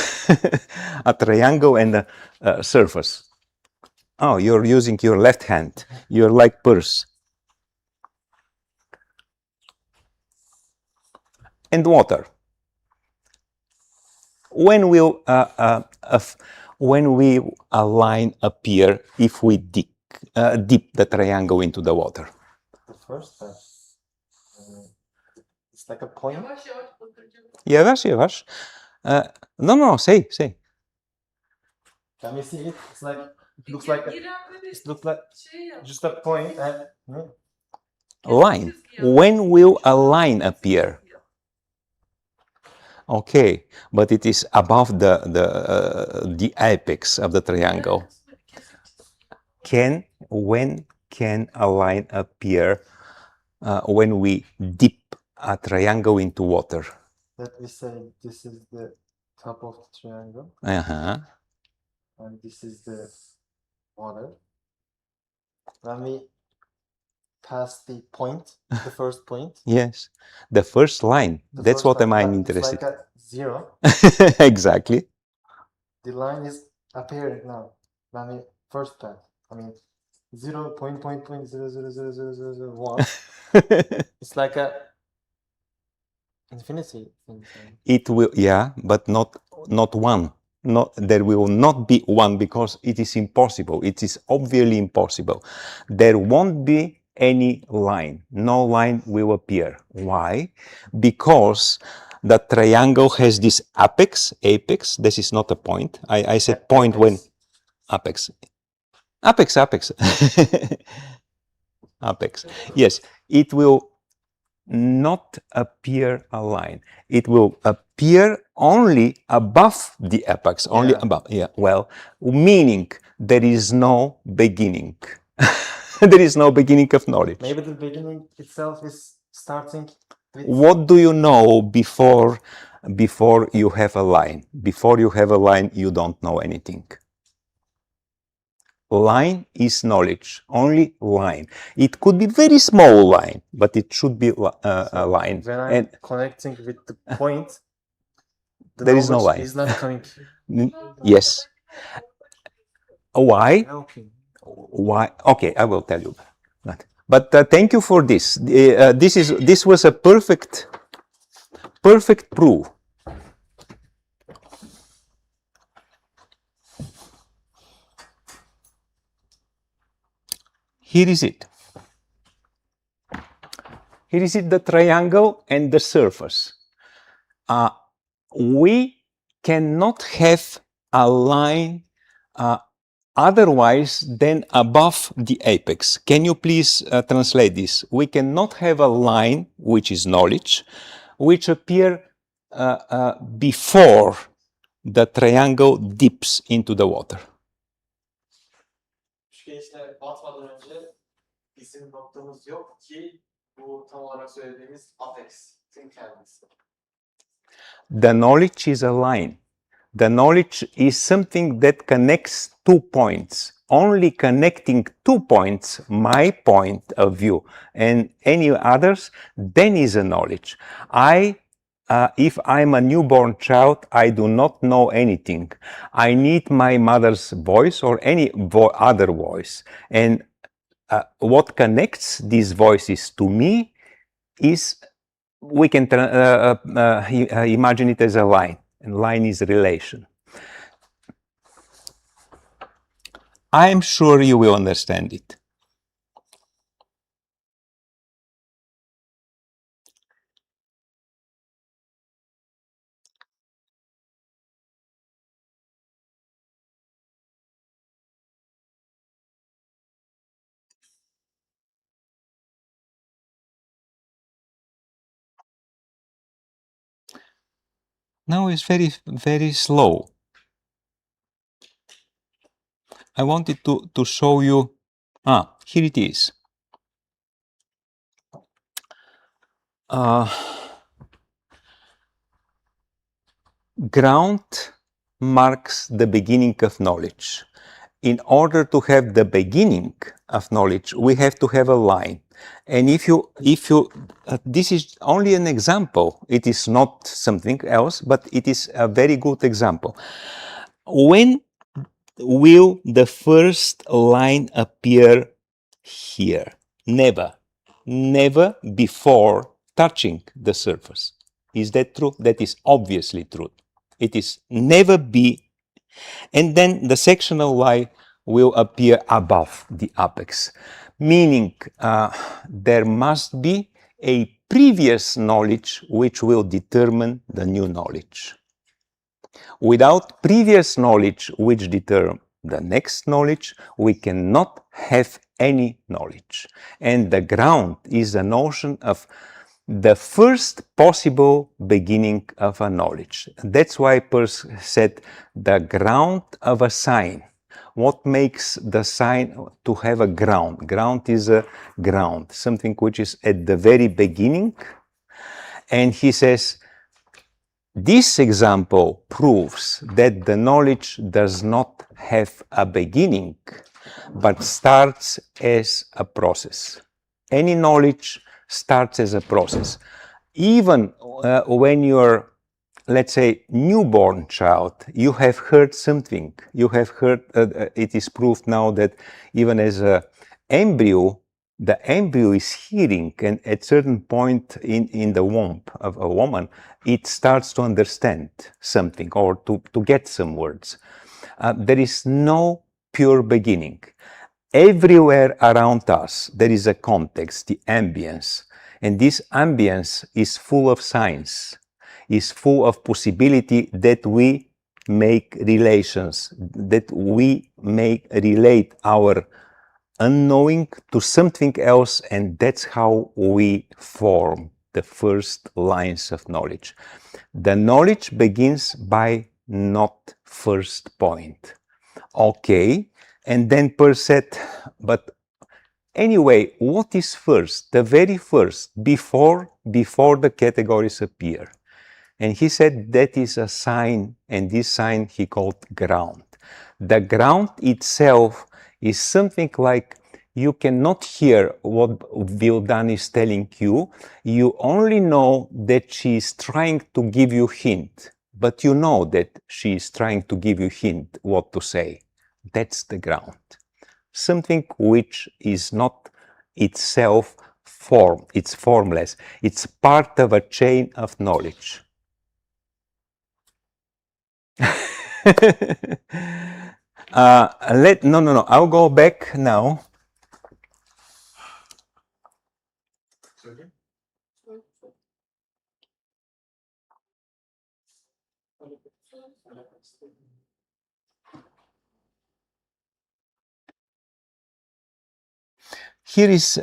a triangle and a surface. Oh, you're using your left hand. You're like Peirce. And water. When will a line appear if we dip the triangle into the water? The first touch. It's like a point. Yavaş. No, say. Can you see it? It's like it looks like just a point and Line. When will a line appear? Okay, but it is above the apex of the triangle. When can a line appear when we dip a triangle into water? That we say this is the top of the triangle Uh-huh. and this is the water. When we pass the point, the first point, Yes, the first line. the That's first what line, I'm like, it's interested. like a zero. Exactly. The line is appearing now. When we first pass, I mean, 0.0000001. It's like a infinity thing. It will, yeah, but not one. Not, there will not be one because it is impossible. It is obviously impossible. There won't be any line. No line will appear. Why? Because the triangle has this apex. This is not a point. I said point when apex. Apex. Apex. Yes, it will not appear a line. It will appear only above the apex, only above. Yeah, well, meaning there is no beginning. There is no beginning of knowledge. Maybe the beginning itself is starting with... What do you know before you have a line? Before you have a line, you don't know anything. Line is knowledge, only line. It could be very small line, but it should be a line. When I'm connecting with the point, there is no line. Is not coming. Yes. Why? Okay. Why? Okay, I will tell you. But thank you for this. This was a perfect proof. Here is it. Here is it, the triangle and the surface. We cannot have a line otherwise than above the apex. Can you please translate this? We cannot have a line, which is knowledge, which appear before the triangle dips into the water. Üçgençler batmadan önce bizim noktamız yok ki bu tam olarak söylediğimiz apex'in kendisi. The knowledge is a line. The knowledge is something that connects 2 points. Only connecting 2 points, my point of view, and any others, then is a knowledge. If I'm a newborn child, I do not know anything. I need my mother's voice or any other voice. And what connects these voices to me is, we can imagine it as a line. And line is relation. I am sure you will understand it. Now it's very, very slow. I wanted to show you. Here it is. Ground marks the beginning of knowledge. In order to have the beginning of knowledge, we have to have a line. And if you, this is only an example. It is not something else, but it is a very good example. When will the first line appear here? Never. Never before touching the surface. Is that true? That is obviously true. It is never be, and then the sectional line will appear above the apex, meaning there must be a previous knowledge which will determine the new knowledge. Without previous knowledge which determines the next knowledge, we cannot have any knowledge. And the ground is a notion of the first possible beginning of a knowledge. That's why Peirce said the ground of a sign. What makes the sign to have a ground? Ground is a ground, something which is at the very beginning. And he says, this example proves that the knowledge does not have a beginning, but starts as a process. Any knowledge starts as a process. Even when you're, let's say, newborn child, you have heard something. You have heard, it is proved now that even as an embryo, the embryo is hearing, and at certain point in the womb of a woman, it starts to understand something or to get some words. There is no pure beginning. Everywhere around us, there is a context, the ambience, and this ambience is full of signs, is full of possibility that we make relations, that we make relate our unknowing to something else, and that's how we form the first lines of knowledge. The knowledge begins by not first point. Okay, and then Peirce said, but anyway, what is first? The very first, before the categories appear. And he said that is a sign, and this sign he called ground. The ground itself is something like you cannot hear what Vildan is telling you. You only know that she is trying to give you hint, but you know that she is trying to give you hint what to say. That's the ground. Something which is not itself form, it's formless. It's part of a chain of knowledge. No, I'll go back now. Here is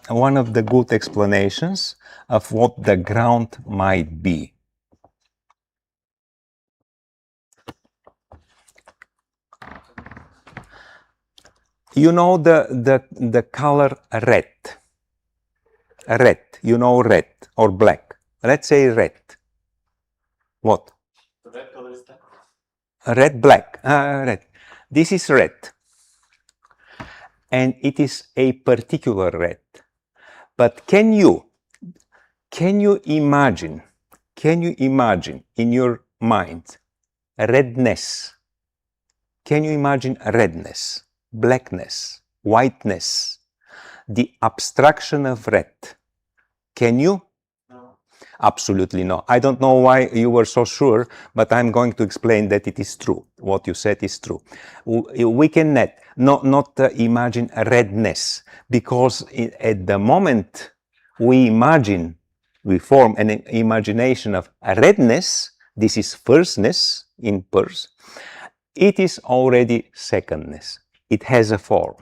one of the good explanations of what the ground might be. You know the color red. Red, you know red or black. Let's say red. What? The red color is that? Red, black. Red. This is red. And it is a particular red. But can you imagine in your mind redness? Can you imagine redness, blackness, whiteness, the abstraction of red? Can you? No. Absolutely no. I don't know why you were so sure, but I'm going to explain that it is true. What you said is true. We cannot not imagine redness, because at the moment we form an imagination of redness. This is firstness in Peirce. It is already secondness. It has a form.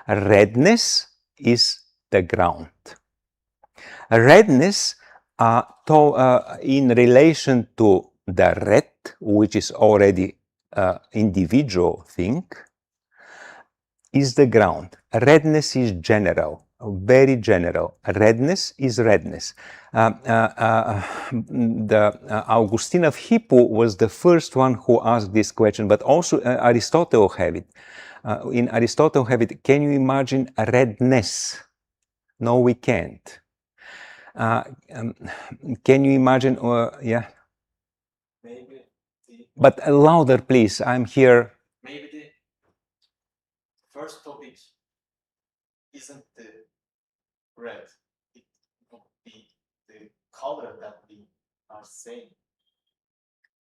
Redness is the ground. Redness, in relation to the red, which is already individual thing, is the ground. Redness is general, very general. Redness is redness. Augustine of Hippo was the first one who asked this question, but also Aristotle have it. In Aristotle have it, can you imagine a redness? No, we can't. Can you imagine, yeah? Maybe But louder, please, I'm here. maybe the first topic isn't the red. It would be the color that we are saying.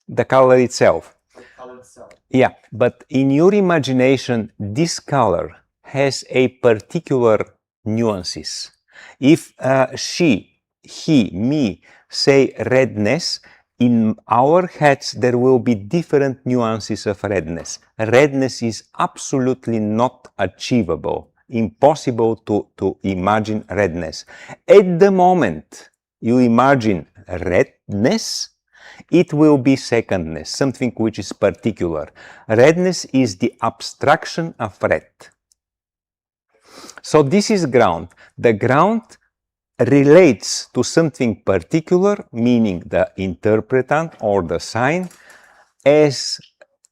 The color itself. The color itself. Yeah, but in your imagination, this color has a particular nuances. If she, he, me say redness, in our heads there will be different nuances of redness. Redness is absolutely not achievable impossible to imagine redness. At the moment you imagine redness, it will be secondness, something which is particular. Redness is the abstraction of red. So this is ground. The ground relates to something particular, meaning the interpretant or the sign, as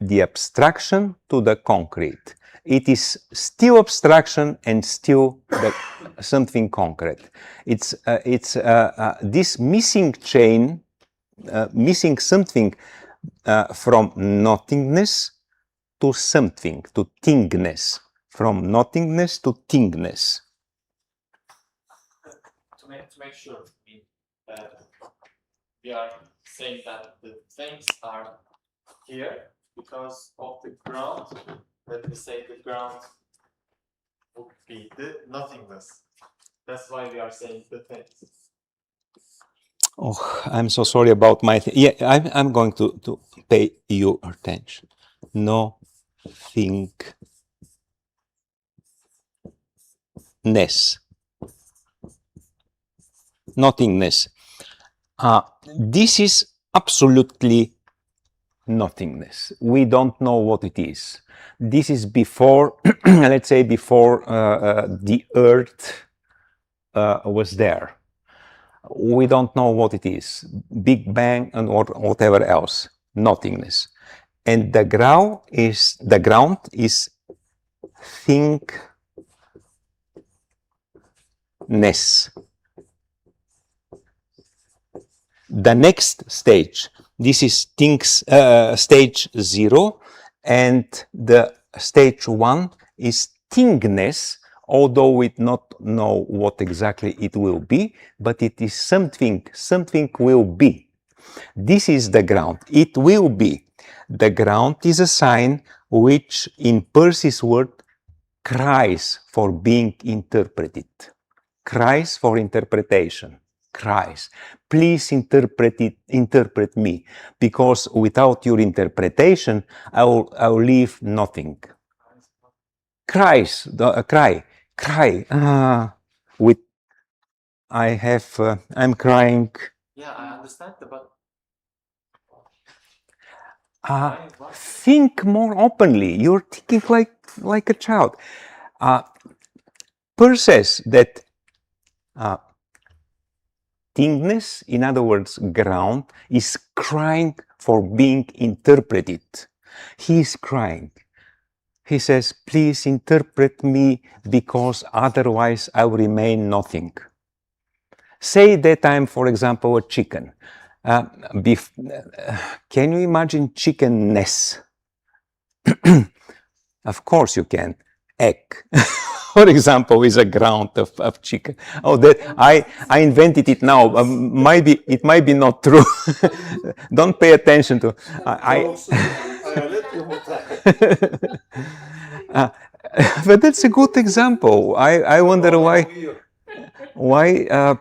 the abstraction to the concrete. It is still abstraction and still something concrete. It's this missing chain, missing something from nothingness to something, to thingness, from nothingness to thingness. To make sure, we are saying that the things are here because of the ground. Let me say the ground would be the nothingness. That's why we are saying the things. Oh, I'm so sorry about my yeah, I'm going to pay you attention. Nothingness. This is absolutely nothingness. We don't know what it is. This is before, let's say, before the earth was there. We don't know what it is. Big Bang and whatever else. Nothingness. And the ground is thingness. The next stage, this is stage 0, and the stage 1 is thingness, although we not know what exactly it will be, but it is something will be. This is the ground. It will be. The ground is a sign which, in Peirce's word, cries for being interpreted, cries for interpretation, cries. Please interpret me, because without your interpretation, I will leave nothing. Cries, cry. With I'm crying. Yeah, I understand, but think more openly. You're thinking like a child. Peirce says that thingness, in other words, ground, is crying for being interpreted. He is crying. He says, please interpret me, because otherwise I will remain nothing. Say that I'm, for example, a chicken. Can you imagine chickenness? Of course you can. Egg, for example, is a ground of chicken. Oh, that I invented it now. It might be not true. Don't pay attention to. But that's a good example. I wonder why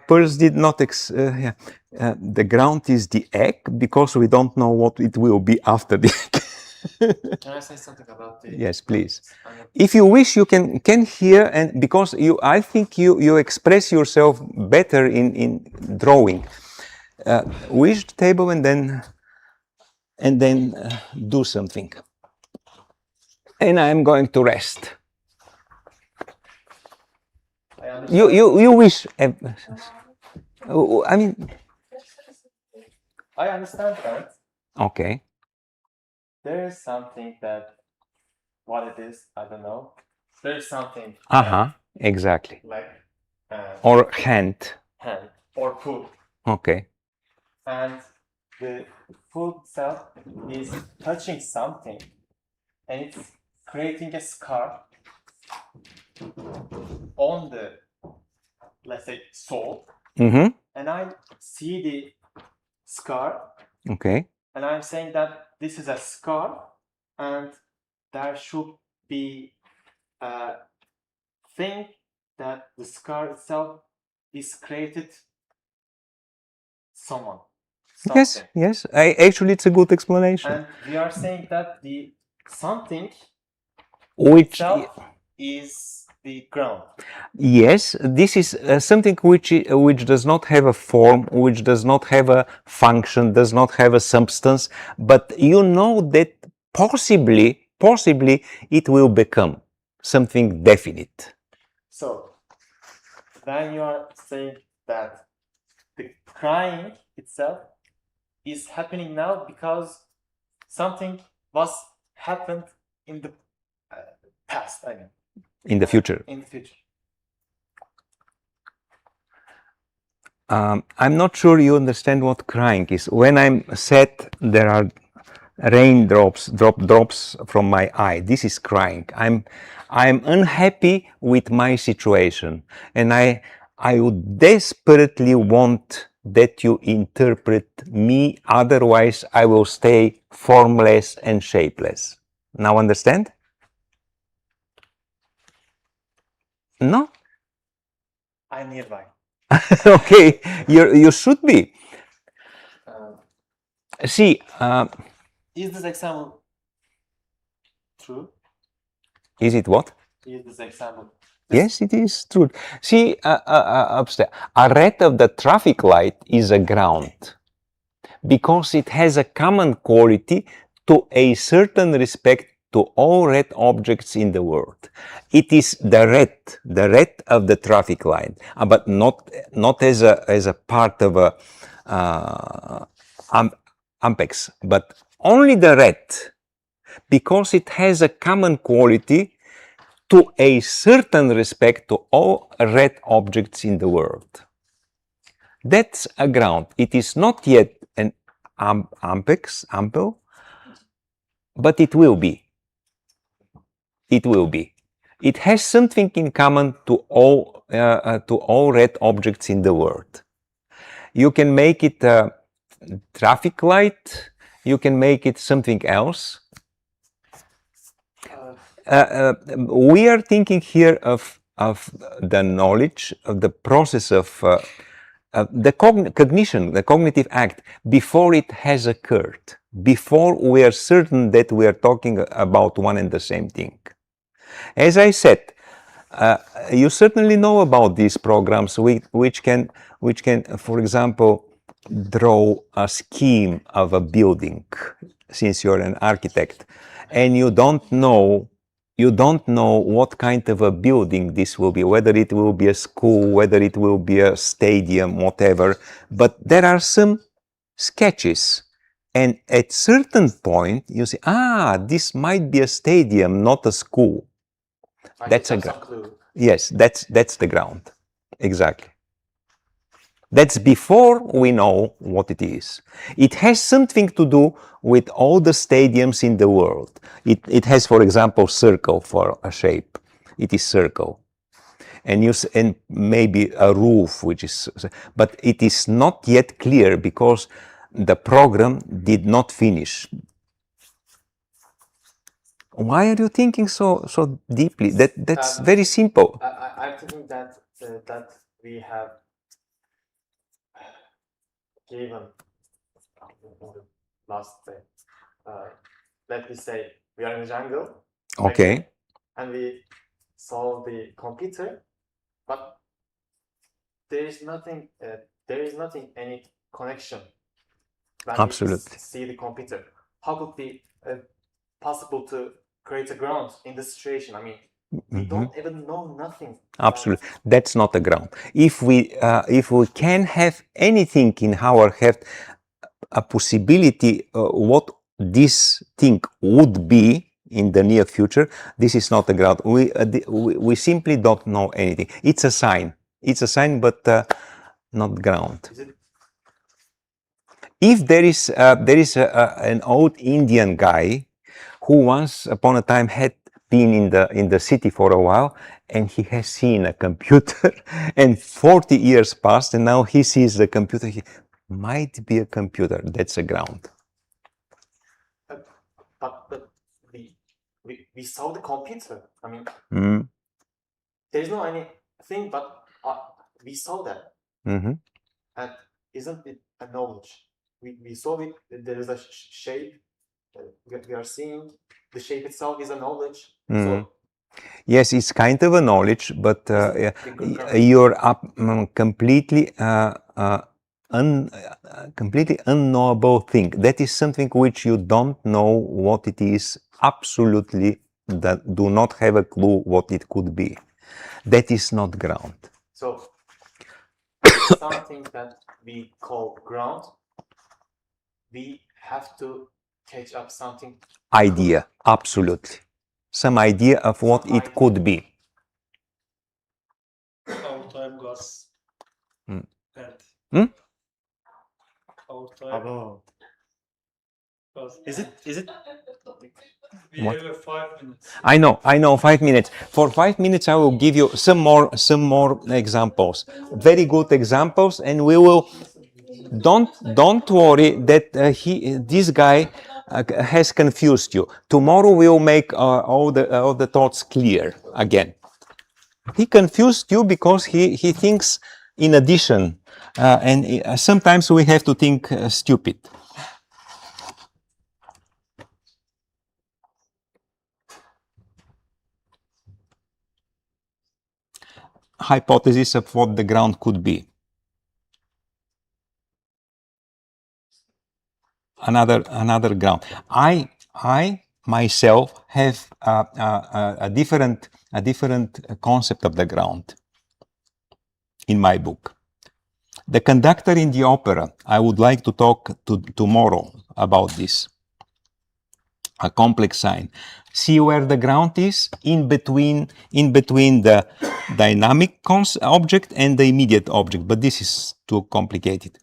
Peirce did not. The ground is the egg, because we don't know what it will be after the egg. Can I say something about the? Yes, please. If you wish, you can hear, and because I think you express yourself better in drawing. Wish the table and then do something. And I'm going to rest. You wish. I mean. I understand that. Okay. There is something that, what it is, I don't know. There is something. Exactly. Like. Or hand. Hand or foot. Okay. And the foot itself is touching something, and it's creating a scar on the, let's say, sole. Mm-hmm. And I see the scar. Okay. And I'm saying that this is a scar, and there should be a thing that the scar itself is created someone. Something. Yes. Actually, it's a good explanation. And we are saying that the something Which itself is the ground. Yes, this is something which does not have a form, which does not have a function, does not have a substance, but you know that possibly it will become something definite. So then you are saying that the crying itself is happening now because something was happened in the past, I mean, In the future. in the future. I'm not sure you understand what crying is. When I'm sad, there are raindrops, drops from my eye. This is crying. I'm unhappy with my situation, and I would desperately want that you interpret me. Otherwise, I will stay formless and shapeless. Now understand? No? I'm nearby. Okay, you should be. See, Is this example true? is it what? Is this example? Yes, it is true. See, upstairs, a red of the traffic light is a ground because it has a common quality to a certain respect to all red objects in the world. It is the red of the traffic light, but not as a part of a ampex, but only the red, because it has a common quality to a certain respect to all red objects in the world. That's a ground. It is not yet an ample, but it will be. It will be. It has something in common to all red objects in the world. You can make it a traffic light. You can make it something else. We are thinking here of the knowledge, of the process of the cognition, the cognitive act, before it has occurred, before we are certain that we are talking about one and the same thing. As I said, you certainly know about these programs which can, for example, draw a scheme of a building, since you're an architect, and you don't know what kind of a building this will be, whether it will be a school, whether it will be a stadium, whatever, but there are some sketches. And at certain point, you say, this might be a stadium, not a school. That's a ground. Yes, that's the ground. Exactly. That's before we know what it is. It has something to do with all the stadiums in the world. It has, for example, circle for a shape. It is circle. And maybe a roof, which is, but it is not yet clear because the program did not finish. Why are you thinking so deeply? That's very simple. I'm thinking that we have given last day. Let me say we are in the jungle. Okay. And we solve the computer, but there is nothing. Any connection. When Absolutely. we see the computer, how could it be possible to create a ground in this situation? I mean, we don't even know nothing. Absolutely, that's not a ground. If we can have anything in our head, a possibility what this thing would be in the near future, this is not a ground. We simply don't know anything. It's a sign. It's a sign, but not ground. If there is an old Indian guy who once upon a time had been in the city for a while, and he has seen a computer, and 40 years passed, and now he sees the computer. He might be a computer. That's a ground. But we saw the computer. I mean, there's no anything, but we saw that. Mm-hmm. And isn't it a knowledge? We saw it. There is a shape. We are seeing the shape itself is a knowledge. So Yes, it's kind of a knowledge, but you're completely completely unknowable thing. That is something which you don't know what it is. Absolutely, that do not have a clue what it could be. That is not ground. So something that we call ground, we have to catch up something. Idea, absolutely. Some idea of what Some it idea. could be. Our time goes. Mm. And Hmm? our time goes. Is it? We What? have 5 minutes. I know, 5 minutes. For 5 minutes, I will give you some more examples. Very good examples, and we will, don't worry that this guy has confused you. Tomorrow we will make all the thoughts clear again. He confused you because he thinks in addition, and sometimes we have to think stupid. Hypothesis of what the ground could be. Another ground. I myself have a different concept of the ground in my book. The conductor in the opera. I would like to talk tomorrow about this. A complex sign. See where the ground is in between the dynamic object and the immediate object, but this is too complicated.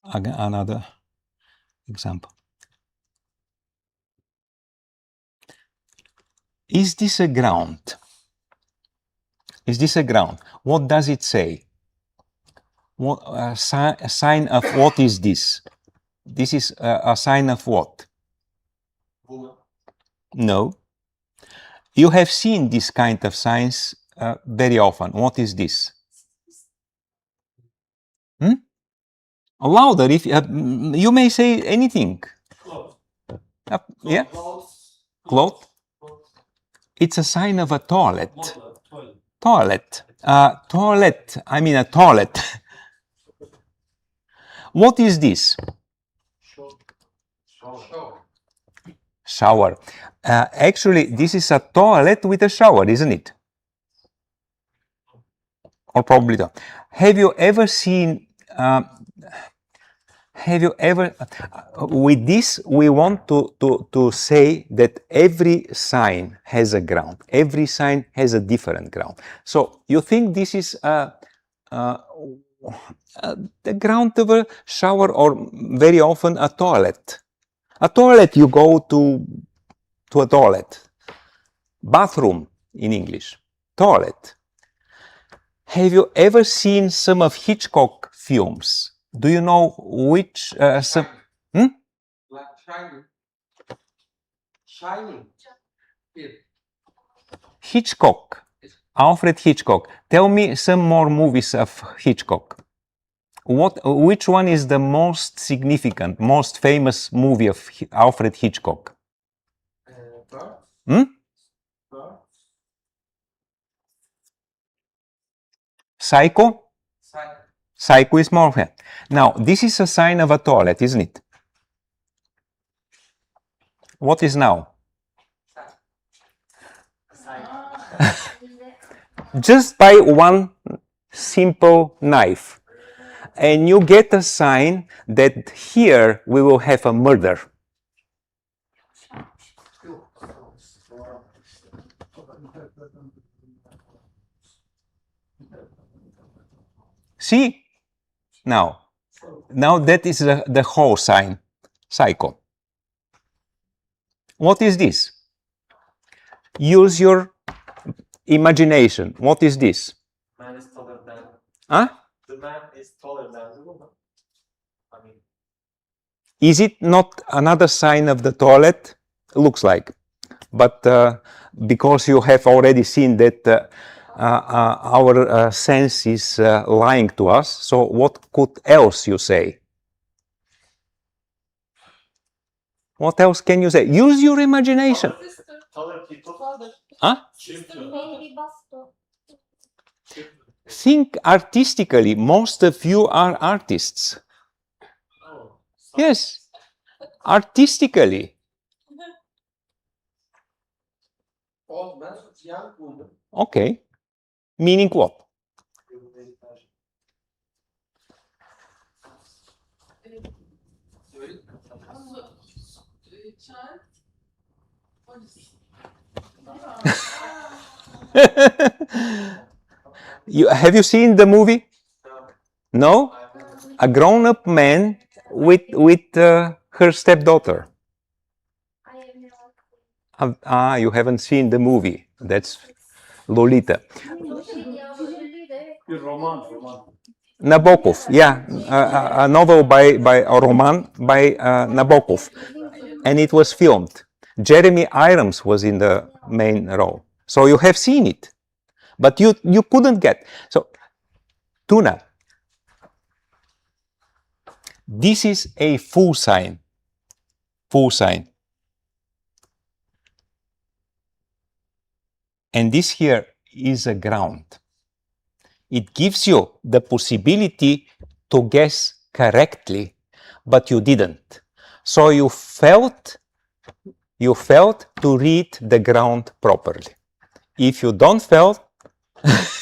Another example. Is this a ground? Is this a ground? What does it say? What a sign of what is this? This is a sign of what? No. You have seen this kind of signs very often. What is this? Louder, if you may say anything. Yeah. Cloth. It's a sign of a toilet. Toilet. Toilet. I mean a toilet. What is this? Shower. Actually, this is a toilet with a shower, isn't it? Or probably not. Have you ever seen? With this, we want to say that every sign has a ground. Every sign has a different ground. So you think this is the ground of a shower, or very often a toilet. A toilet, you go to a toilet. Bathroom in English. Toilet. Have you ever seen some of Hitchcock films? Do you know which? Some? Like Shining. Shining. Hitchcock. Alfred Hitchcock. Tell me some more movies of Hitchcock. Which one is the most significant, most famous movie of Alfred Hitchcock? Psycho? Psycho is more. Now, this is a sign of a toilet, isn't it? What is now? Just by one simple knife. And you get a sign that here we will have a murder. See? Now that is the whole sign. Psycho. What is this? Use your imagination. What is this? Man is taller than. Huh? The man is taller than the woman. I mean. Is it not another sign of the toilet? Looks like. But because you have already seen that our sense is lying to us, so what could else you say? What else can you say? Use your imagination. Color people. Huh? Maybe basto. Think artistically. Most of you are artists. Oh, Yes, artistically. O ben yan buldum. Okay. Meaning what? Child. Have you seen the movie? No? A grown-up man with her stepdaughter. You haven't seen the movie. That's Lolita. Bir roman. Nabokov, yeah, a novel by a roman by Nabokov, and it was filmed. Jeremy Irons was in the main role, so you have seen it, but you couldn't get. So, tuna. This is a full sign. Full sign. And this here is a ground. It gives you the possibility to guess correctly, but you didn't. So you failed to read the ground properly. If you don't fail,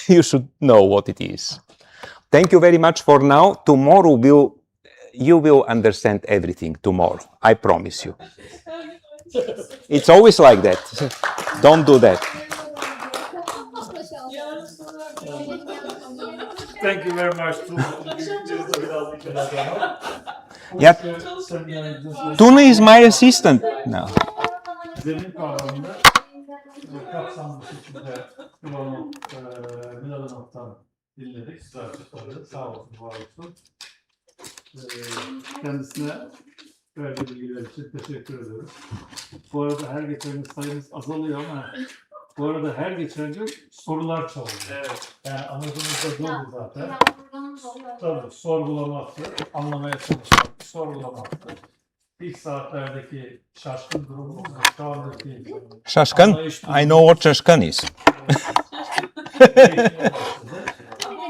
you should know what it is. Thank you very much for now. Tomorrow you will understand everything tomorrow. I promise you. It's always like that. Don't do that. Thank you very much. Yeah. Tuna is my assistant now. Zemin kavramını kapsamlı şekilde MLADENOV'dan dinledik. Sıra sağ olsun, var olsun. Kendisine verdiği bilgiler için teşekkür ediyoruz. Bu arada her geçen gün sayımız azalıyor ama bu arada her geçen gün sorular çoğalıyor. Evet. Yani anladığımızda doğru zaten. Tabii sorgulamaktı, anlamaya çalışmaktı, sorgulamaktı. İlk saatlerdeki şaşkın durumumuz da şu andaki Şaşkın? I know what şaşkın is.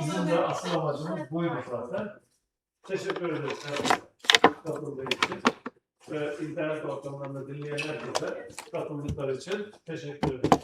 Bizim de asıl amacımız buydu zaten. Teşekkür ederiz katıldığı için. Ve internet ortamlarında dinleyen herkese katıldıkları için teşekkür ederim.